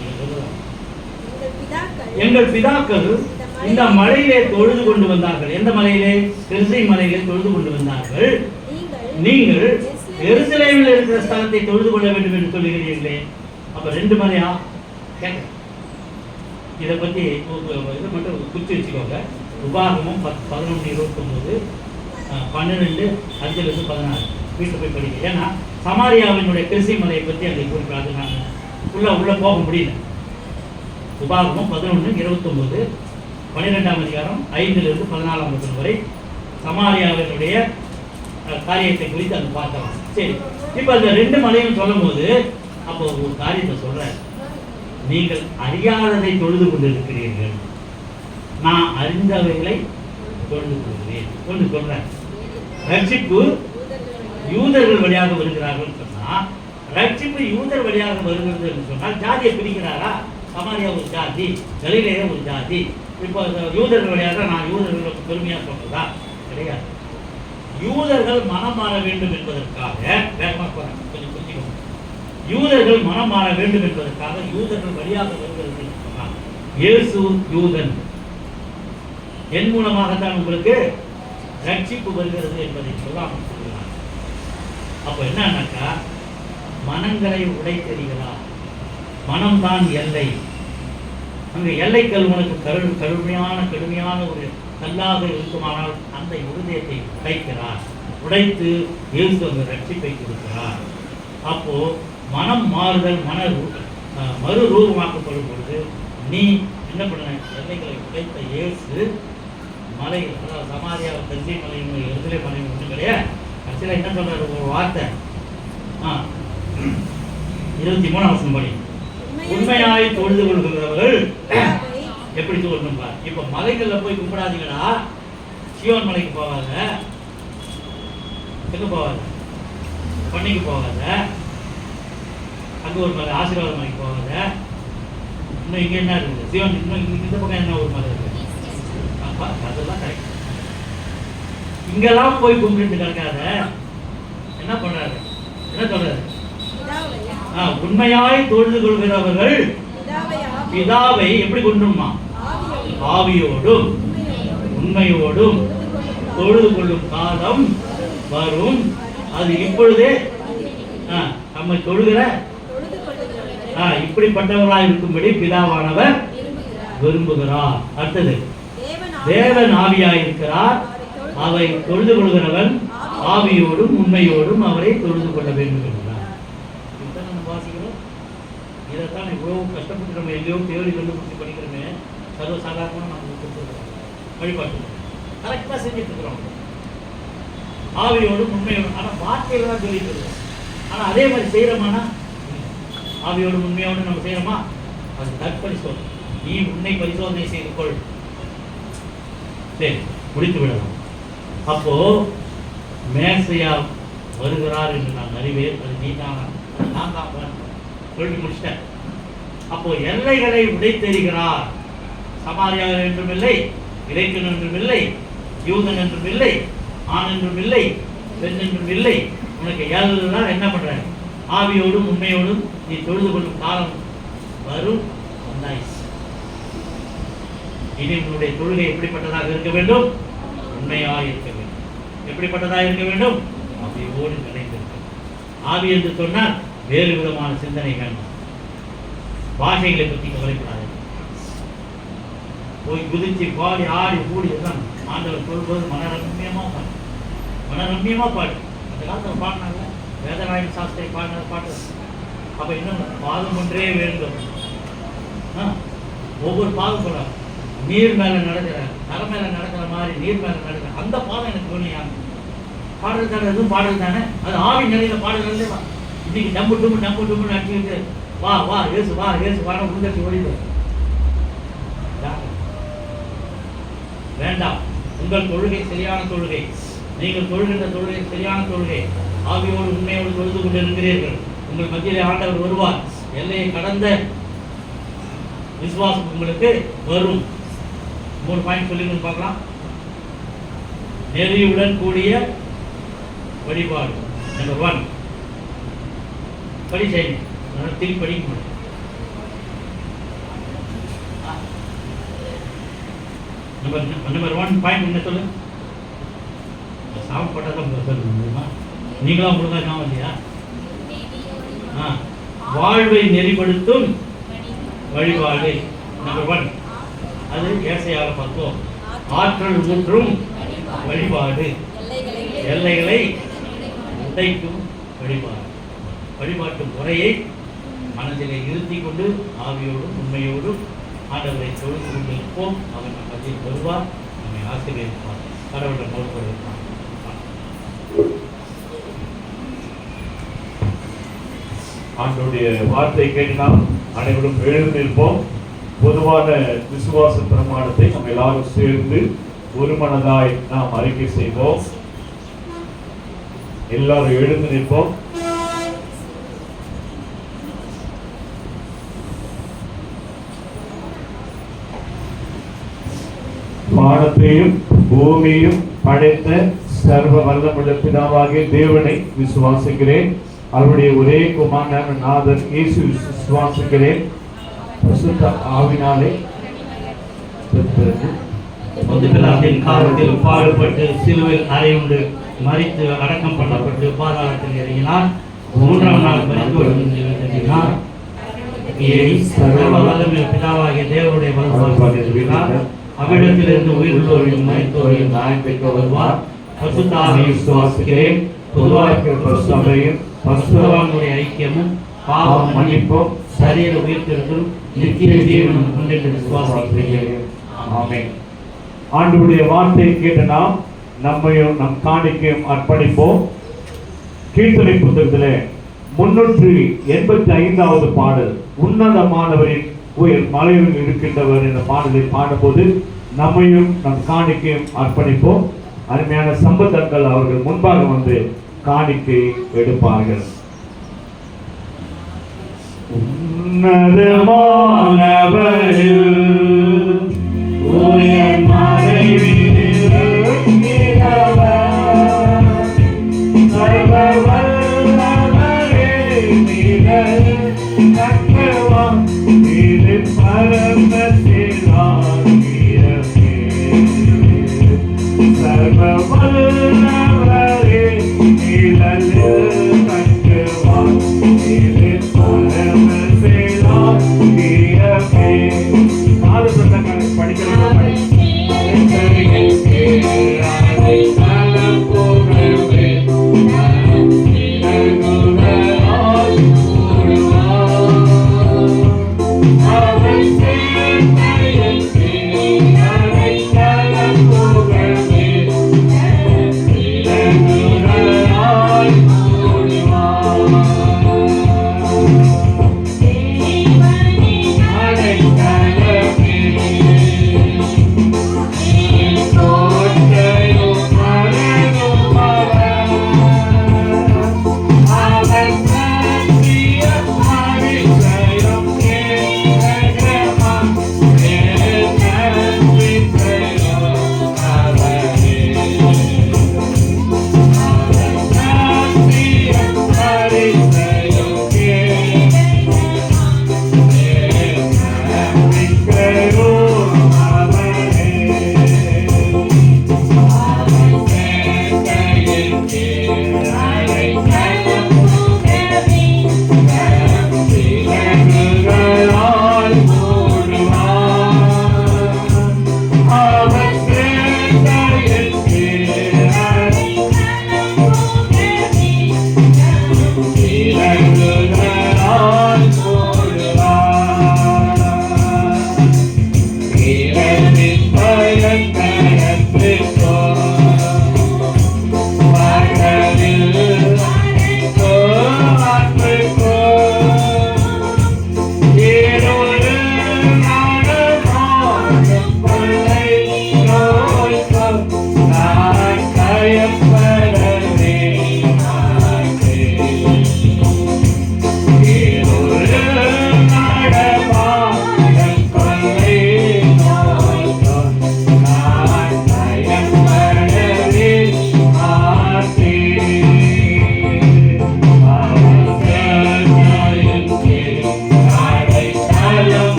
எங்கள் பிதாக்கள் இந்த மலையிலே தொழுது கொண்டு வந்தார்கள். எந்த மலையிலே? தெருசி மலையிலே தொழுது கொண்டு வந்தார்கள். நீங்கள் எருசலேமில் இருக்கிற ஸ்தலத்தை தொழுது கொள்ள வேண்டும் என்று சொல்லுகிறீர்களே. அப்ப 2 மலையா? கேட்க இதை பத்தி இதை மட்டும் குறிச்சு வச்சுக்கோங்க. உபாகமும் 11:29, 12:5-16 வீட்டில் போய் படிக்க. ஏன்னா சமாரியாவினுடைய தெருசி மலையை பற்றி அதை குறிப்பிடாது. நான் உள்ள போக முடியல. உபாகமும் 11:29, 12ஆம் அதிகாரம் 5-14ஆம் வசனம் வரை சமாரியாவினுடைய காரியத்தை குறித்து அங்க பார்க்கலாம். சரி, இப்ப அந்த 2 மலையும் சொல்லும் போது அப்போ ஒரு காரியத்தை சொல்ற, நீங்கள் அறியாததை தொழுது கொண்டிருக்கிறீர்கள், நான் அறிந்தவைகளை தொழுது கொள்கிறேன் ஒன்று சொல்றேன். ரட்சிப்பு யூதர்கள் வழியாக வருகிறார்கள் சொன்னா, ரட்சிப்பு யூதர் வழியாக வருகிறது என்று சொன்னால் ஜாதியை பிரிக்கிறாரா? சமாரியா ஒரு ஜாதி, கலிலேயா ஒரு ஜாதி. இப்போ யூதர்கள் வழியாக நான் யூதர்களுக்கு பெருமையா சொல்றதா? கிடையாது. யூதர்கள் மனம் மாற வேண்டும் என்பதற்காக, வேகமா போறேன் கொஞ்சம் புரிஞ்சுக்கணும், யூதர்கள் மனம் மாற வேண்டும் என்பதற்காக யூதர்கள் வழியாக வருகிறது என்று சொன்னால் இயேசு யூதன், என் மூலமாகத்தான் உங்களுக்கு ரட்சிப்பு வருகிறது என்பதை சொல்லாமல் சொல்கிறார். அப்போ என்னன்னாக்கா, மனங்களை உடைத்தெறிகிறார். மனம்தான் எல்லை. அங்கே எல்லைக்கல் உனக்கு கடுமையான ஒரு கல்லாக இருக்குமானால் அந்த இருதயத்தை உடைக்கிறார். உடைத்து இயேசு அந்த ரட்சிப்பை கொடுக்கிறார். அப்போ மனம் மாறுதல், மறு ரூபமாக்கப்படும் பொழுது நீ என்ன பண்ண, எல்லைகளை உடைத்த இயேசு மலை, அதாவது சமாரியா தென்னை மலையும் எருசலேம் மலையும் ஒன்றும் கிடையாது. கடைசியில் என்ன சொல்றாரு ஒரு வார்த்தை, 23ஆம் வசனம் படி, உண்மையாய் தொழுது கொள்கிறவர்கள் எப்படி சொல்லணும் பார். இப்ப மலைகள்ல போய் கும்பிடாதீங்கடா, சியோன் மலைக்கு போகாத, எங்க போகாத, பண்ணைக்கு போகாத, அங்க ஒரு மலை ஆசீர்வாத மலைக்கு போகாத. இன்னும் இங்க என்ன இருக்குது, சியோன் இன்னும் இந்த பக்கம் என்ன ஒரு மலை இருக்கு, அதெல்லாம் கரெக்ட். இங்கெல்லாம் போய் கும்பிட்டு கிடக்காத. என்ன பண்றாரு, என்ன சொல்றாரு, உண்மையாய் தொழுது கொள்கிறவர்கள் பிதாவை எப்படி கொண்டுமா, ஆவியோடும் உண்மையோடும் தொழுது கொள்ளும் காலம் வரும். அது இப்பொழுதே நம்மை தொழுகிற இப்படிப்பட்டவர்களாக இருக்கும்படி பிதாவானவர் விரும்புகிறார். அடுத்தது, தேவன் ஆவியாயிருக்கிறார், அவை தொழுது கொள்கிறவன் ஆவியோடும் உண்மையோடும் அவரை தொழுது கொள்ள வேண்டும் என்கிறார். வாசிக்கிறோம். இதைத்தான் இவ்வளவு கஷ்டப்பட்டு நம்ம எங்கேயோ தேடி கண்டுபிடிச்சி படிக்கிறோமே, சர்வசாதாரணமாக நம்ம கொடுத்துருக்கோம். வழிபாட்டு கரெக்டாக செஞ்சுட்டு இருக்கிறோம், ஆவியோடும் உண்மையோடும். ஆனால் வார்த்தையில தான் சொல்லிட்டு இருக்கோம். ஆனால் அதே மாதிரி செய்கிறோமானா, ஆவியோடும் உண்மையோடு நம்ம செய்கிறோமா, அது தற்பரிசோதனை. நீ உன்னை பரிசோதனை செய்து கொள். சரி, முடித்து விடலாம். அப்போ மேசையா வருகிறார் என்று நான் அறிவேன், அது நீ தான், நான் தான் சொல்லி முடிச்சிட்டேன். அப்போ எல்லைகளை உடைத்தெறிகிறார். சமாரியா என்றும் இல்லை, கிரேக்கன் என்றும் இல்லை, யூதன் என்றும் இல்லை, ஆண் என்றும் இல்லை, பெண் என்றும் இல்லை. உனக்கு எல்லாம் என்ன பண்ற, ஆவியோடும் உண்மையோடும் நீ தொழுது கொள்ளும் காலம் வரும். இனி உன்னுடைய தொழுகை எப்படிப்பட்டதாக இருக்க வேண்டும், உண்மையாக இருக்க வேண்டும். எப்படிப்பட்டதாக இருக்க வேண்டும்? ஆவியோடு நிறைந்திருக்கும். ஆவி என்று சொன்னால் வேறு விதமான சிந்தனை வேண்டாம். பாஷைகளை பற்றி கவலைப்படாது. போய் குதிச்சு பாடி ஆடி கூடி எல்லாம் ஆண்டவர் சொல்வது மனரம்யமா பாடு, மனரம்யமா பாடு. அந்த காலத்தில் பாடினாங்க, வேதநாயக சாஸ்திரி பாடின பாட்டு. அப்ப இன்னும் பாதம் ஒன்றே வேண்டும். ஒவ்வொரு பாதம் சொல்ற நீர் மேல நடக்கிற, தர மேல நடக்கிற மாதிரி நீர் மேல நடக்கிற அந்த பாதம் எனக்கு வேணும். பாடல் தானே, எதுவும் பாடல் தானே, அது ஆவி நிலையில பாடல் தான். இன்னைக்கு டம்பு டும்பு அடிச்சுக்கிட்டு வா வா ஏசு வா ஏசு வாட உள்ள ஓடிடு வேண்டாம். உங்கள் தொழுகை சரியான தொழுகை, நீங்கள் தொழுகின்ற தொழுகை சரியான தொழுகை, ஆவியோடு உண்மையோடு தொழுது கொண்டு இருக்கிறீர்கள். உங்கள் மத்தியிலே ஆண்டவர் வருவார். எல்லையை கடந்த விசுவாசம் உங்களுக்கு வரும். 3 பாயிண்ட் சொல்லி பார்க்கலாம். நெறியுடன் கூடிய வழிபாடு நம்பர் 1. படி செய்யணும், திருப்பி படிக்க முடியும். நம்பர் 1 பாயிண்ட் என்ன சொல்லு? சாப்பிட்டதான் சொல்ல முடியுமா? நீங்களும் உங்களுக்கு காம இல்லையா? வாழ்வை நெறிப்படுத்தும் வழிபாடு நம்பர் 1. அது ஏசையாக பார்த்தோம். ஆற்றல் ஊற்றும் வழிபாடு, எல்லைகளை உடைக்கும் வழிபாடு. வழிபாட்டு முறையை மனதிலே இருத்தி கொண்டு ஆவியோடும் உண்மையோடும் ஆண்டவரை தொழுது கொண்டிருப்போம். அவர் நம் மத்தியில் வருவார், நம்மை ஆசீர்வதிப்பார். கடவுளை நோக்கி ஆண்டவருடைய வார்த்தை கேட்டினால் அனைவரும் எழுந்திருப்போம். பொதுவான விசுவாச பிரமாணத்தை நம்ம எல்லாரும் சேர்ந்து ஒரு மனதாய் நாம் அறிக்கை செய்வோம். எல்லாரும் எழுந்து நிற்போம். வானத்தையும் பூமியையும் படைத்த சர்வ வல்லமுள்ள பிதாவாகிய தேவனை விசுவாசிக்கிறேன். அவருடைய ஒரே குமாரனான நாதர் இயேசு விசுவாசிக்கிறேன். பரிசுத்த ஆவினாலே பொதுப்பிலாத்தின் காலத்தில் பாடுபட்டு சிலுவையில் அறையுண்டு மரித்து அடக்கம் பண்ணப்பட்டு பாதாளத்தில் இறங்கினார். 3ஆம் நாள் மரித்தோர் பிதாவாகிய தேவனுடைய வலுவாக அவ்விடத்திலிருந்து உயிருள்ளோரையும் மரித்தோரையும் நியாயம் பெற்க வருவார். பரிசுத்த ஆவியை விசுவாசிக்கிறேன். பொதுவாக சபையும் பரிசுத்தவான்களுடைய ஐக்கியமும் பாவம் மன்னிப்பும் சரீர உயிர்த்தெழுதலும் நித்திய ஜீவனும் கொண்டென்று விசுவாசிக்கிறேன். ஆமென். ஆண்டவருடைய வார்த்தையை கேட்ட நாம் நம்மையும் நம் காணிக்கையும் அர்ப்பணிப்போம். கீர்த்தனை புத்தகத்திலே 385வது பாடல், உன்னதமானவரின் உயர் மலையில் இருக்கின்றவர் என்ற பாடலை பாடும்போது நம்மையும் நம் காணிக்கையும் அர்ப்பணிப்போம். அருமையான சம்பந்தங்கள் அவர்கள் முன்பாக வந்து காணிக்கை எடுப்பார்கள். உன்னதமானவரில் உயர் மலையில் இருக்கிறவர் சர்வ வல்லவரே நிழல் கட்டவான் இது பரமசிலாகியமே. சர்வ வல்லவரே நிழல் கட்டவான் இது பரமசிலாகியமே.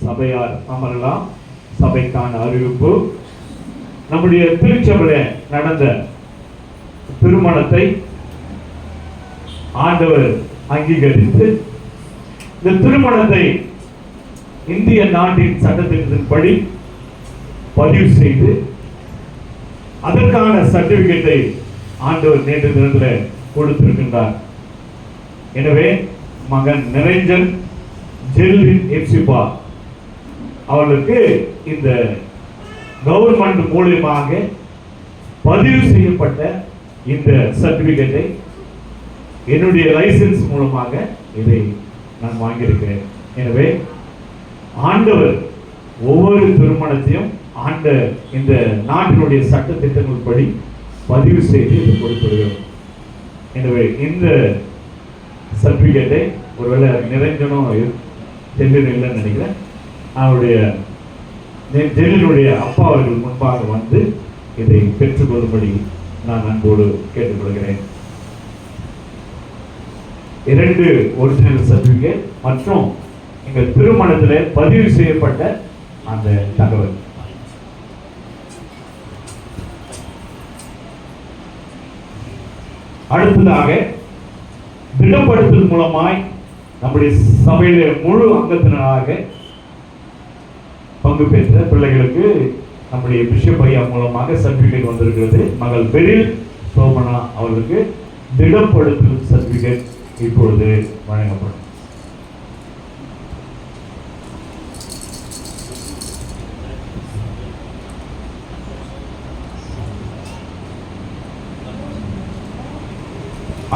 சபையார் அமரலாம். சபைக்கான அறிவிப்பு. நம்முடைய திருச்சபையில் நடந்த திருமணத்தை ஆண்டவர் அங்கீகரித்து இந்த திருமணத்தை இந்திய நாட்டின் சட்டத்திட்டத்தின்படி பதிவு செய்து அதற்கான சர்டிபிகேட்டை ஆண்டவர் நேற்று தினத்தில் கொடுத்திருக்கின்றார். எனவே மகன் நிரஞ்சன் ஜெல்வின் எப்சிபா அவர்களுக்கு இந்த கவர்மெண்ட் மூலியமாக பதிவு செய்யப்பட்ட இந்த சர்டிபிகேட்டை என்னுடைய லைசன்ஸ் மூலமாக இதை நான் வாங்கியிருக்கிறேன். எனவே ஆண்டவர் ஒவ்வொரு திருமணத்தையும் ஆண்ட இந்த நாட்டினுடைய சட்ட திட்டங்கள்படி பதிவு செய்து இது கொடுத்துருக்கிறோம். எனவே இந்த சர்டிபிகேட்டை ஒருவேளை நிரஞ்சனும் ஜெல்லில் இல்லைன்னு நினைக்கிறேன். அவருடைய ஜெல்லினுடைய அப்பா அவர்கள் முன்பாக வந்து இதை பெற்றுக்கொள்ளும்படி நான் அன்போடு கேட்டுக்கொள்கிறேன். 2 ஒரிஜினல் சர்டிபிகேட் மற்றும் எங்கள் திருமணத்தில் பதிவு செய்யப்பட்ட அந்த தகவல். அடுத்ததாக திடப்படுத்தல் மூலமாய் நம்முடைய சபையில முழு அங்கத்தினராக பங்கு பெற்ற பிள்ளைகளுக்கு நம்முடைய பிஷப் ஐயா மூலமாக சர்டிபிகேட் வந்திருக்கிறது. மகள் பெரில் சோமனா அவர்களுக்கு திடப்படுத்தல் சர்டிபிகேட் இப்பொழுது வழங்கப்படும்.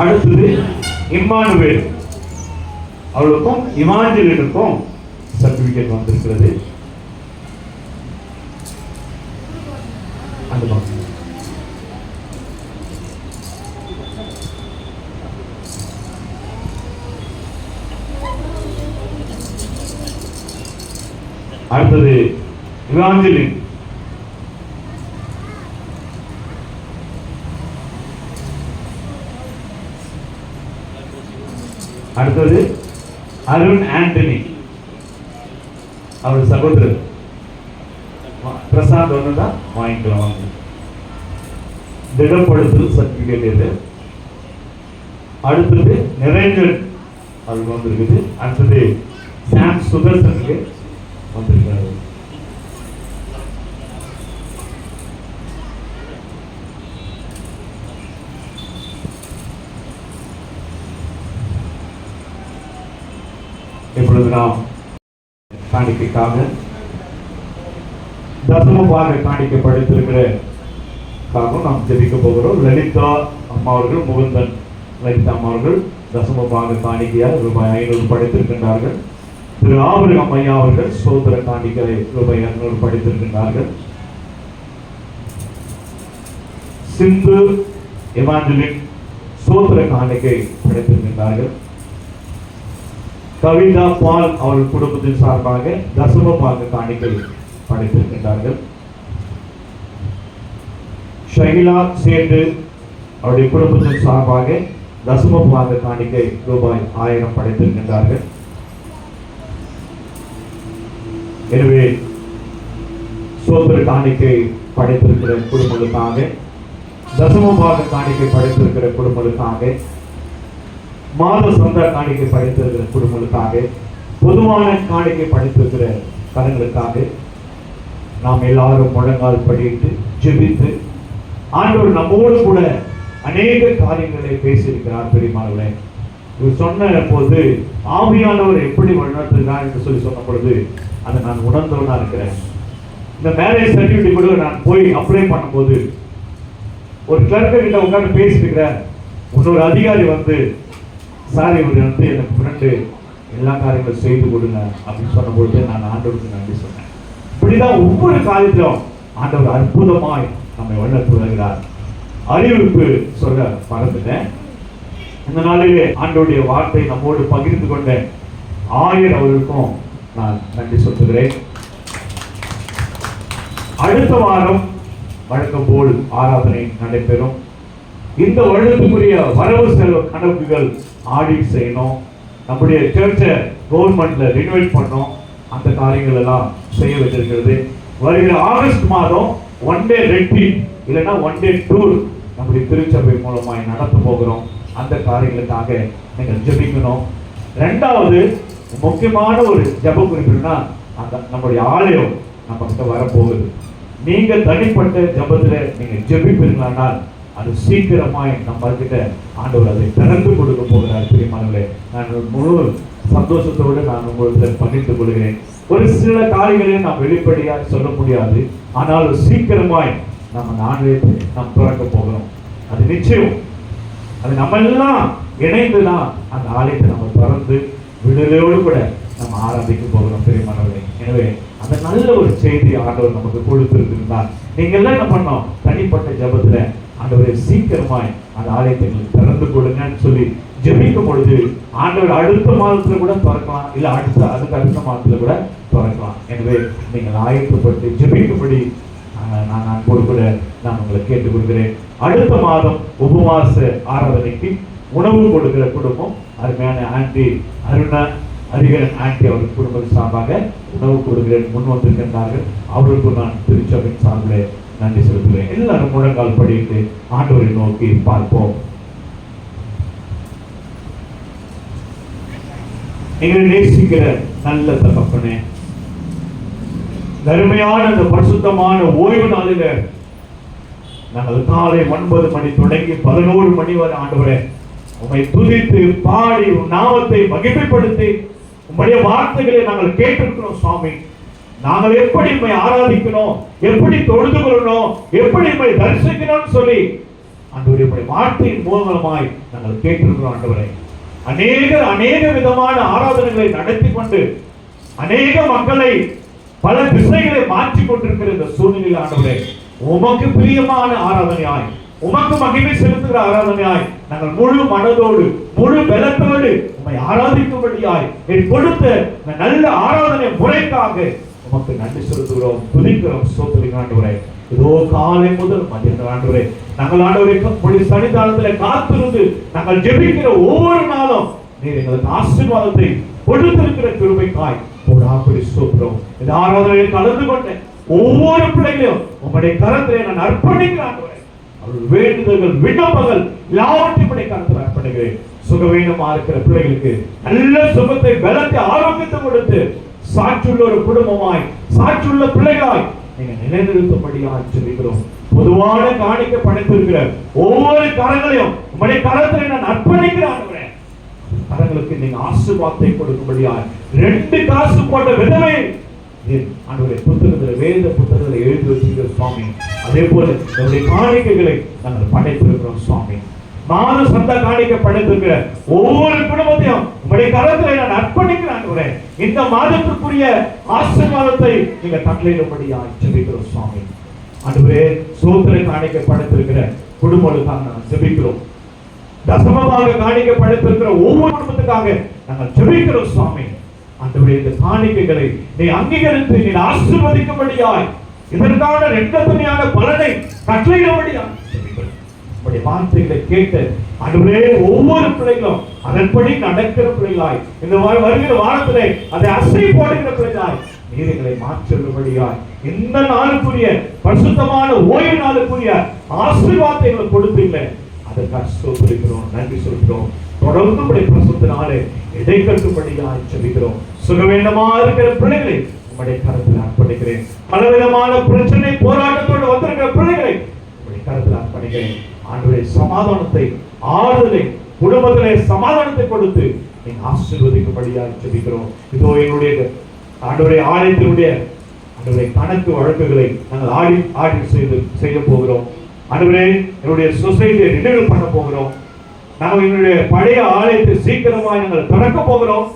அடுத்தது இம்மானுவேல் அவளுக்கும் இமாஞ்சலினுக்கும் சர்டிபிகேட் வந்திருக்கிறது. அந்த பக்கம் அடுத்தது இவாஞ்சலின் அடுத்தது அருண் ஆண்டனி அவர் சகோதரர் பிரசாத் ஒன்றுதான் வாங்கிக்கலாம் வாங்க. திடப்படுத்தல் சர்டிபிகேட் இது. அடுத்தது நிரஞ்சன் அவருக்கு வந்திருக்குது. அடுத்தது சாம் சுதர்சனுக்கு வந்திருக்காரு. இப்பொழுது நாம் காணிக்கைக்காக தசமபாக காணிக்கை படைத்திருக்கிற நாம் ஜெபிக்க போகிறோம். லலிதா அம்மா அவர்கள், முகுந்தன் லலிதா அம்மா அவர்கள் தசமபாக காணிக்கையால் ரூபாய் 500 படைத்திருக்கின்றார்கள். திரு ஆபிரகாம் ஐயா அவர்கள் சோதர காணிக்கை ரூபாய் 200 படைத்திருக்கின்றார்கள். சிந்து எவாஞ்சலின் சோதர காணிக்கை படைத்திருக்கின்றார்கள். கவிதா பால் அவர்கள் குடும்பத்தின் சார்பாக தசமபாக காணிக்கை படைத்திருக்கின்றார்கள். ஷகிலா சேட்டு அவருடைய குடும்பத்தின் சார்பாக தசமபாக காணிக்கை ரூபாய் 1000 படைத்திருக்கின்றார்கள். எனவே சோதர காணிக்கை படைத்திருக்கிற குடும்பங்களுக்காக, தசமபாக காணிக்கை படைத்திருக்கிற குடும்பங்களுக்காக மாத சொந்த காணிக்கை படைத்திருக்கிற குடும்பங்களுக்காக, பொதுவான காணிக்கை படைத்திருக்கிற கரங்களுக்காக நாம் எல்லாரும் முழங்கால் படிட்டு ஜெபித்து ஆண்டவர் நம்மோடு கூட அநேக காரியங்களை பேசியிருக்கிறார். பெரியமானவர்களே, இவர் சொன்ன போது ஆவியானவர் எப்படி வழிநடத்துகிறார் என்று சொல்லி சொன்ன பொழுது அதை நான் உணர்ந்தவனா இருக்கிறேன். இந்த மேரேஜ் சர்டிபிகேட் கூட நான் போய் அப்ளை பண்ணும்போது ஒரு கிளர்க்கு கிட்ட உட்காந்து பேசிருக்கிறேன். இன்னொரு அதிகாரி வந்து, சார் இவர் வந்து எனக்கு ஃப்ரெண்டு, எல்லா காரியங்களும் செய்து கொடுங்க அப்படின்னு சொன்ன பொழுது நான் ஆண்டவருக்கு நன்றி சொன்னேன். இப்படிதான் ஒவ்வொரு காரியத்திலும் ஆண்டவர் அற்புதமாய் நம்மை வழிநடத்தி வருகிறார். அறிவிப்பு சொல்ல மறந்துட்டேன். இந்த நாளிலே ஆண்டவருடைய வார்த்தை நம்மோடு பகிர்ந்து கொண்ட ஆயர் அவர்களுக்கும் நான் நன்றி சொல்லுகிறேன். அடுத்த வாரம் வழக்கம் போல் ஆராதனை நடைபெறும். இந்த வருடத்துக்குரிய வரவு செலவு கணக்குகள் ஆடிட் செய்யணும். நம்முடைய சர்ச்சை கவர்மெண்ட்ல ரினோவேட் பண்ணோம். அந்த காரியங்கள் எல்லாம் செய்ய வச்சிருக்கிறது. வருகிற ஆகஸ்ட் மாதம் ஒன் டே ரெட்ரீட் இல்லைன்னா ஒன் டே டூர் நம்முடைய திருச்சபை மூலமாய் நடத்த போகிறோம். அந்த காரியங்களுக்காக நீங்கள் ஜெபிக்கணும். ரெண்டாவது முக்கியமான ஒரு ஜெப குறிப்புனா அந்த நம்முடைய ஆலயம் நம்ம கிட்ட வரப்போகுது. நீங்க தனிப்பட்ட ஜெபத்துல நீங்க ஜெபிப்பீர்களானால் அது சீக்கிரமாய் நம்ம கிட்ட ஆண்டவர் அதை திறந்து கொடுக்க போகிறார். பிரியமானவர்களே, நான் முழு சந்தோஷத்தோடு நான் உங்களுக்கு பகிர்ந்து கொள்கிறேன். ஒரு சில காரியங்களை நாம் வெளிப்படையாக சொல்ல முடியாது, ஆனால் சீக்கிரமாய் நம்ம ஆலயத்தை நாம் திறக்க போகிறோம். அது நிச்சயம். அது நம்ம எல்லாம் இணைந்துதான் அந்த ஆலயத்தை நம்ம திறந்து விடுதலையோடு கூட நம்ம ஆராதிக்க போகிறோம். பிரியமானவர்களே, எனவே அந்த நல்ல ஒரு செய்தி ஆண்டவர் நமக்கு கொடுத்திருக்கிறார். நீங்க எல்லாம் என்ன பண்ணோம்? தனிப்பட்ட ஜெபத்துல ஆண்டவரை சீக்கிரமாய் அந்த ஆலயத்தை திறந்து கொடுங்கன்னு சொல்லி ஜெபிக்கும் பொழுது ஆண்டவர் அடுத்த மாதத்துல கூட திறக்கலாம், இல்ல அதுக்கு அடுத்த மாதத்துல கூட திறக்கலாம். எனவே நீங்கள் ஆயத்தப்பட்டு ஜெபிக்கும்படி நான் அன்போடு கூட நான் உங்களை கேட்டுக் கொடுக்கிறேன். அடுத்த மாதம் உபவாச ஆராதனைக்கு உணவு கொடுக்கிற குடும்பம் அருமையான ஆண்டி அருணா ஹரிகரன் ஆண்டி அவர்கள் குடும்பம் சார்பாக உணவு கொடுக்கிறேன் முன் வந்திருக்கின்றார்கள். அவர்களுக்கு நான் திருச்சபையின் சார்பில் நன்றி செலுத்துகிறேன். எல்லாரும் முழங்கால் படிட்டு ஆண்டவரை நோக்கி பார்ப்போம். எங்களை நேசிக்கிற நல்ல தகப்பனே, அருமையான அந்த பரிசுத்தமான ஓய்வு நாளில நாங்கள் காலை 9 மணி தொடங்கி 11 மணி வரை ஆண்டவரே உம்மை துதித்து பாடி உம் நாமத்தை மகிமைப்படுத்தி உம்முடைய வார்த்தைகளை நாங்கள் கேட்டிருக்கிறோம். சுவாமி, நாங்கள் எப்படி உம்மை ஆராதிக்கணும், எப்படி தொழுது கொள்ளணும், எப்படி உம்மை தரிசிக்கணும்னு சொல்லி ஆண்டவரே உம்முடைய வார்த்தையின் மூலமாய் நாங்கள் கேட்டிருக்கிறோம். ஆண்டவரே, அநேக விதமான ஆராதனைகளை நடத்தி கொண்டு அநேக மக்களை பல திசைகளை மாற்றிக் கொண்டிருக்கிற இந்த சூழ்நிலையில் ஆண்டவரே உமக்கு பிரியமான ஆராதனையாய், உமக்கு மகிமை செலுத்துகிற ஆராதனையாய் நாங்கள் முழு மனதோடு முழு பலத்தோடு உம்மை ஆராதிக்கும்படியாய் கொடுத்த நல்ல ஆராதனை முறைக்காக உமக்கு நன்றி செலுத்துகிறோம், துதிக்கிறோம், ஸ்தோத்திரிக்கிறோம். ஆண்டவரே, இதோ காலை முதல் மதியம் ஆண்டவரே நாங்கள் ஆண்டவரை சன்னிதானத்தில் காத்திருந்து நாங்கள் ஜெபிக்கிற ஒவ்வொரு நாளும் நீர் எங்களுக்கு ஆசீர்வாதத்தை கொடுத்திருக்கிற கிருபைக்காய் இந்த ஆராதனையில் கலந்து கொண்ட ஒவ்வொரு பிள்ளைகளையும் உங்களுடைய கரத்திலே நான் அர்ப்பணிக்கிறேன். அவர்கள் வேண்டுதல்கள் விண்ணப்பங்கள் எல்லாவற்றையும் கரத்தில் அர்ப்பணிக்கிறேன். சுகவீனமா இருக்கிற பிள்ளைகளுக்கு நல்ல சுகத்தை பலத்தை ஆரோக்கியத்தை கொடுத்து சாட்சியுள்ள ஒரு குடும்பமாய் சாட்சியுள்ள பிள்ளைகளாய் நீங்க நிலைநிறுத்தும்படியாக சொல்லிக்கிறோம். பொதுவான காணிக்க படைத்திருக்கிற ஒவ்வொரு கரங்களையும் உங்களுடைய கரத்திலே நான் அர்ப்பணிக்கிறேன். கரங்களுக்கு நீங்க ஆசீர்வாதத்தை கொடுக்கும்படியாய் 2 காசு போட்ட விதவை ஆண்டவரே புத்தகத்துல வேத புத்தகத்துல எழுதி வச்சிருக்கிற சுவாமி, அதே போல நம்முடைய காணிக்கைகளை நாங்கள் படைத்திருக்கிறோம். சுவாமி, மாத சொந்த காணிக்கை படைத்திருக்கிற ஒவ்வொரு குடும்பத்தையும் உங்களுடைய கரத்திலே நான் அர்ப்பணிக்கிறேன். ஆண்டவரே, இந்த மாதத்திற்குரிய ஆசீர்வாதத்தை நீங்க கட்டளையிடும்படியாய் ஜெபிக்கிறோம். சுவாமி, ஆண்டவரே, சோதனை காணிக்கை படைத்திருக்கிற குடும்பங்களுக்காக நாங்கள் ஜெபிக்கிறோம். தசமமாக காணிக்கை படைத்திருக்கிற ஒவ்வொரு குடும்பத்துக்காக நாங்கள் ஜெபிக்கிறோம். சுவாமி, ஆண்டவரே, இந்த காணிக்கைகளை நீ அங்கீகரித்து நீ ஆசீர்வதிக்கும்படியாய் இதற்கான இரட்டத்தனையான பலனை கட்டளையிடும்படியாய் ஜெபிக்கிறோம். உம்முடைய வார்த்தைகளை கேட்டு ஆண்டவரே ஒவ்வொரு பிள்ளைகளும் அதன்படி நடக்கிற பிள்ளைகளாய் இந்த வருகிற வாரத்திலே அதை அசை போடுகிற பிள்ளைகளாய் நீதிகளை மாற்றும்படியாய் இந்த நாளுக்குரிய பரிசுத்தமான ஓய்வு நாளுக்குரிய ஆசீர்வாதத்தை கொடுத்தீங்களே, அதற்காக ஸ்தோத்திரிக்கிறோம், நன்றி சொல்கிறோம். தொடர்ந்து உடைய பிரசுத்தினாலே இடைக்கட்டும்படியாக ஜெபிக்கிறோம். சுகவேண்டமா இருக்கிற பிள்ளைகளை உடைய கரத்தில் அர்ப்பணிக்கிறேன். பலவிதமான பிரச்சனை போராட்டத்தோடு வந்திருக்கிற பிள்ளைகளை உடைய கரத்தில் அர்ப்பணிக்கிறேன். ஆண்டவரே, சமாதானத்தை, ஆறுதலை, குடும்பத்திலே சமாதானத்தை கொடுத்து நீங்க ஆசீர்வதிக்கும்படியாக ஜெபிக்கிறோம். இதோ என்னுடைய ஆண்டவரே ஆலயத்தினுடைய ஆண்டவரே கணக்கு வழக்குகளை நாங்கள் ஆடி செய்ய போகிறோம். ஆண்டவரே, என்னுடைய சொசைட்டியை ரினியூவல் பண்ண போகிறோம். நாங்கள் என்னுடைய பழைய ஆலயத்தை சீக்கிரமாக நாங்கள் திறக்க போகிறோம்.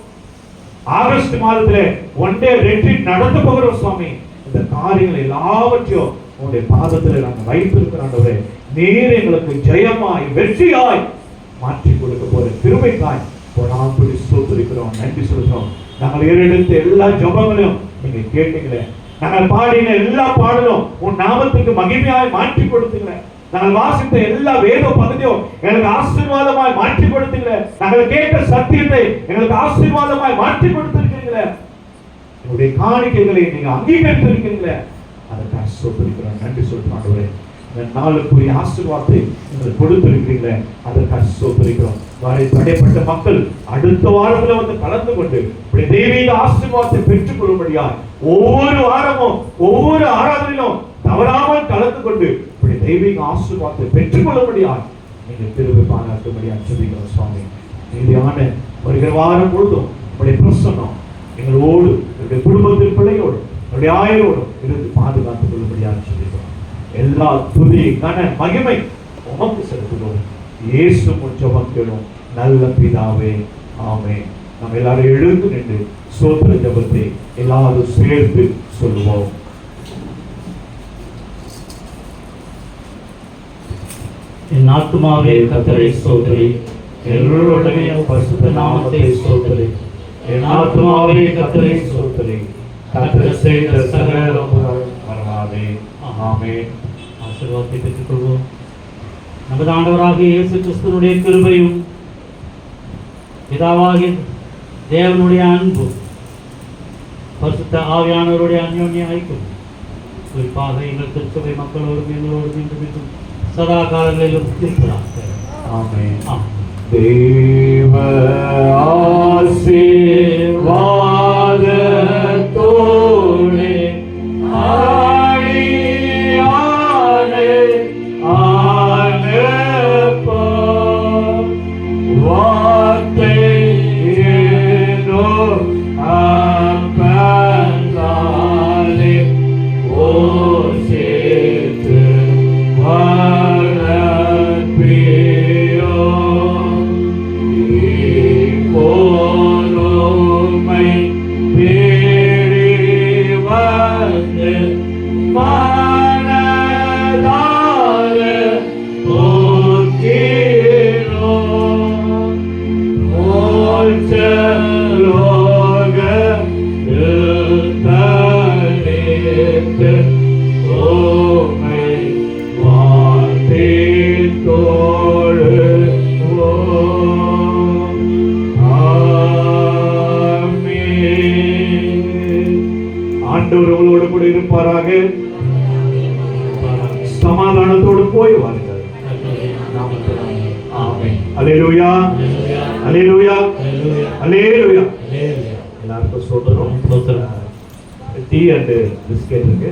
ஆகஸ்ட் மாதத்திலே ஒன் டே ரெட்ரீட் நடத்த போகிறோம். சுவாமி, இந்த காரியங்கள் எல்லாவற்றையும் உங்களுடைய பாதத்தில் நாங்கள் வைத்திருக்கிறோம். ஆண்டவரே, நீர் எங்களுக்கு ஜெயமாய் வெற்றியாய் மாற்றி கொடுக்க போற கிருபைக்காய் நாம் துதி ஸ்தோத்திரிக்கிறோம், நன்றி சொல்றோம். நாங்கள் ஏறெடுத்த எல்லா ஜெபங்களையும் நீங்க கேட்டீங்களே. நாங்கள் பாடின எல்லா பாடலும் உன் நாமத்துக்கு மகிமையாய் மாற்றி கொடுத்தீங்களே. நாங்கள் வாசித்த எல்லா வேத பகுதியும் எங்களுக்கு ஆசீர்வாதமாய் மாற்றி கொடுத்தீங்களே. நாங்கள் கேட்ட சத்தியத்தை எங்களுக்கு ஆசீர்வாதமாய் மாற்றி கொடுத்திருக்கிறீங்களே. என்னுடைய காணிக்கைகளை நீங்க அங்கீகரித்திருக்கிறீங்களே. அதற்காக ஸ்தோத்திரிக்கிறோம், நன்றி சொல்றோம். ஆண்டவரே, இந்த நாளுக்குரிய ஆசீர்வாதத்தை எங்களுக்கு கொடுத்திருக்கிறீங்களே, அதற்காக ஸ்தோத்திரிக்கிறோம். தடைப்பட்ட மக்கள் அடுத்த வாரத்தில் வந்து கலந்து கொண்டு தெய்வீக ஆசீர்வாதத்தை பெற்றுக் கொள்ளும்படியா ஒவ்வொரு வாரமும் ஒவ்வொரு ஆராதனையிலும் தவறாமல் கலந்து கொண்டு தெய்வீக ஆசீர்வாதத்தை பெற்றுக் கொள்ளும்படியா நீங்க திரும்ப பாராட்டும்படியா சொல்லிக்கிறோம். சுவாமி, நீதியான வருகிற வாரம் பொழுதும் உங்களுடைய பிரசன்னம் எங்களோடு, என்னுடைய குடும்பத்தின் பிள்ளையோடு, என்னுடைய ஆயரோடு இருந்து பாதுகாத்துக் கொள்ளும்படியாக சொல்லிக்கிறோம். எல்லா துதி கன மகிமை உமக்கு செலுத்துகிறோம். இயேசு ஜெபம் கேளும் நல்ல பிதாவே, ஆமென். நாம் எல்லாரும் எழுந்து நின்று ஸ்தோத்திர ஜெபத்தை எல்லாரும் சேர்த்து சொல்லுவோம். என் ஆத்துமாவே கர்த்தரை ஸ்தோத்திரி, எல்லோருடைய பரிசுத்த நாமத்தை ஸ்தோத்திரி. என் ஆத்துமாவே கர்த்தரை ஸ்தோத்திரி, கர்த்தர் செய்த சகல மறவாதே. ஆமென். ஆசீர்வாதத்தை பெற்றுக் கொள்வோம். நமது ஆண்டவராகிய இயேசு கிறிஸ்துவினுடைய கிருபையும் பிதாவாகிய தேவனுடைய அன்பும் பரிசுத்த ஆவியானவருடைய அந்யோன்ய ஐக்கியம் குறிப்பாக எங்கள் திருச்சபை மக்களோடும் எங்களோடும் மீண்டும் சதா காலங்களிலும் இருப்பதாக. ஆமென். ஆமென். தேவ ஆசீர்வாதத்தோடே ஆண்டவர்களோடு கூட இருப்பாராக. சமாதானத்தோடு போய் வாருங்கள். ஆமென். அல்லேலூயா, அல்லேலூயா, அல்லேலூயா. எல்லாருக்கும் சொல்றோம். டீ அண்ட் பிஸ்கெட் இருக்கு.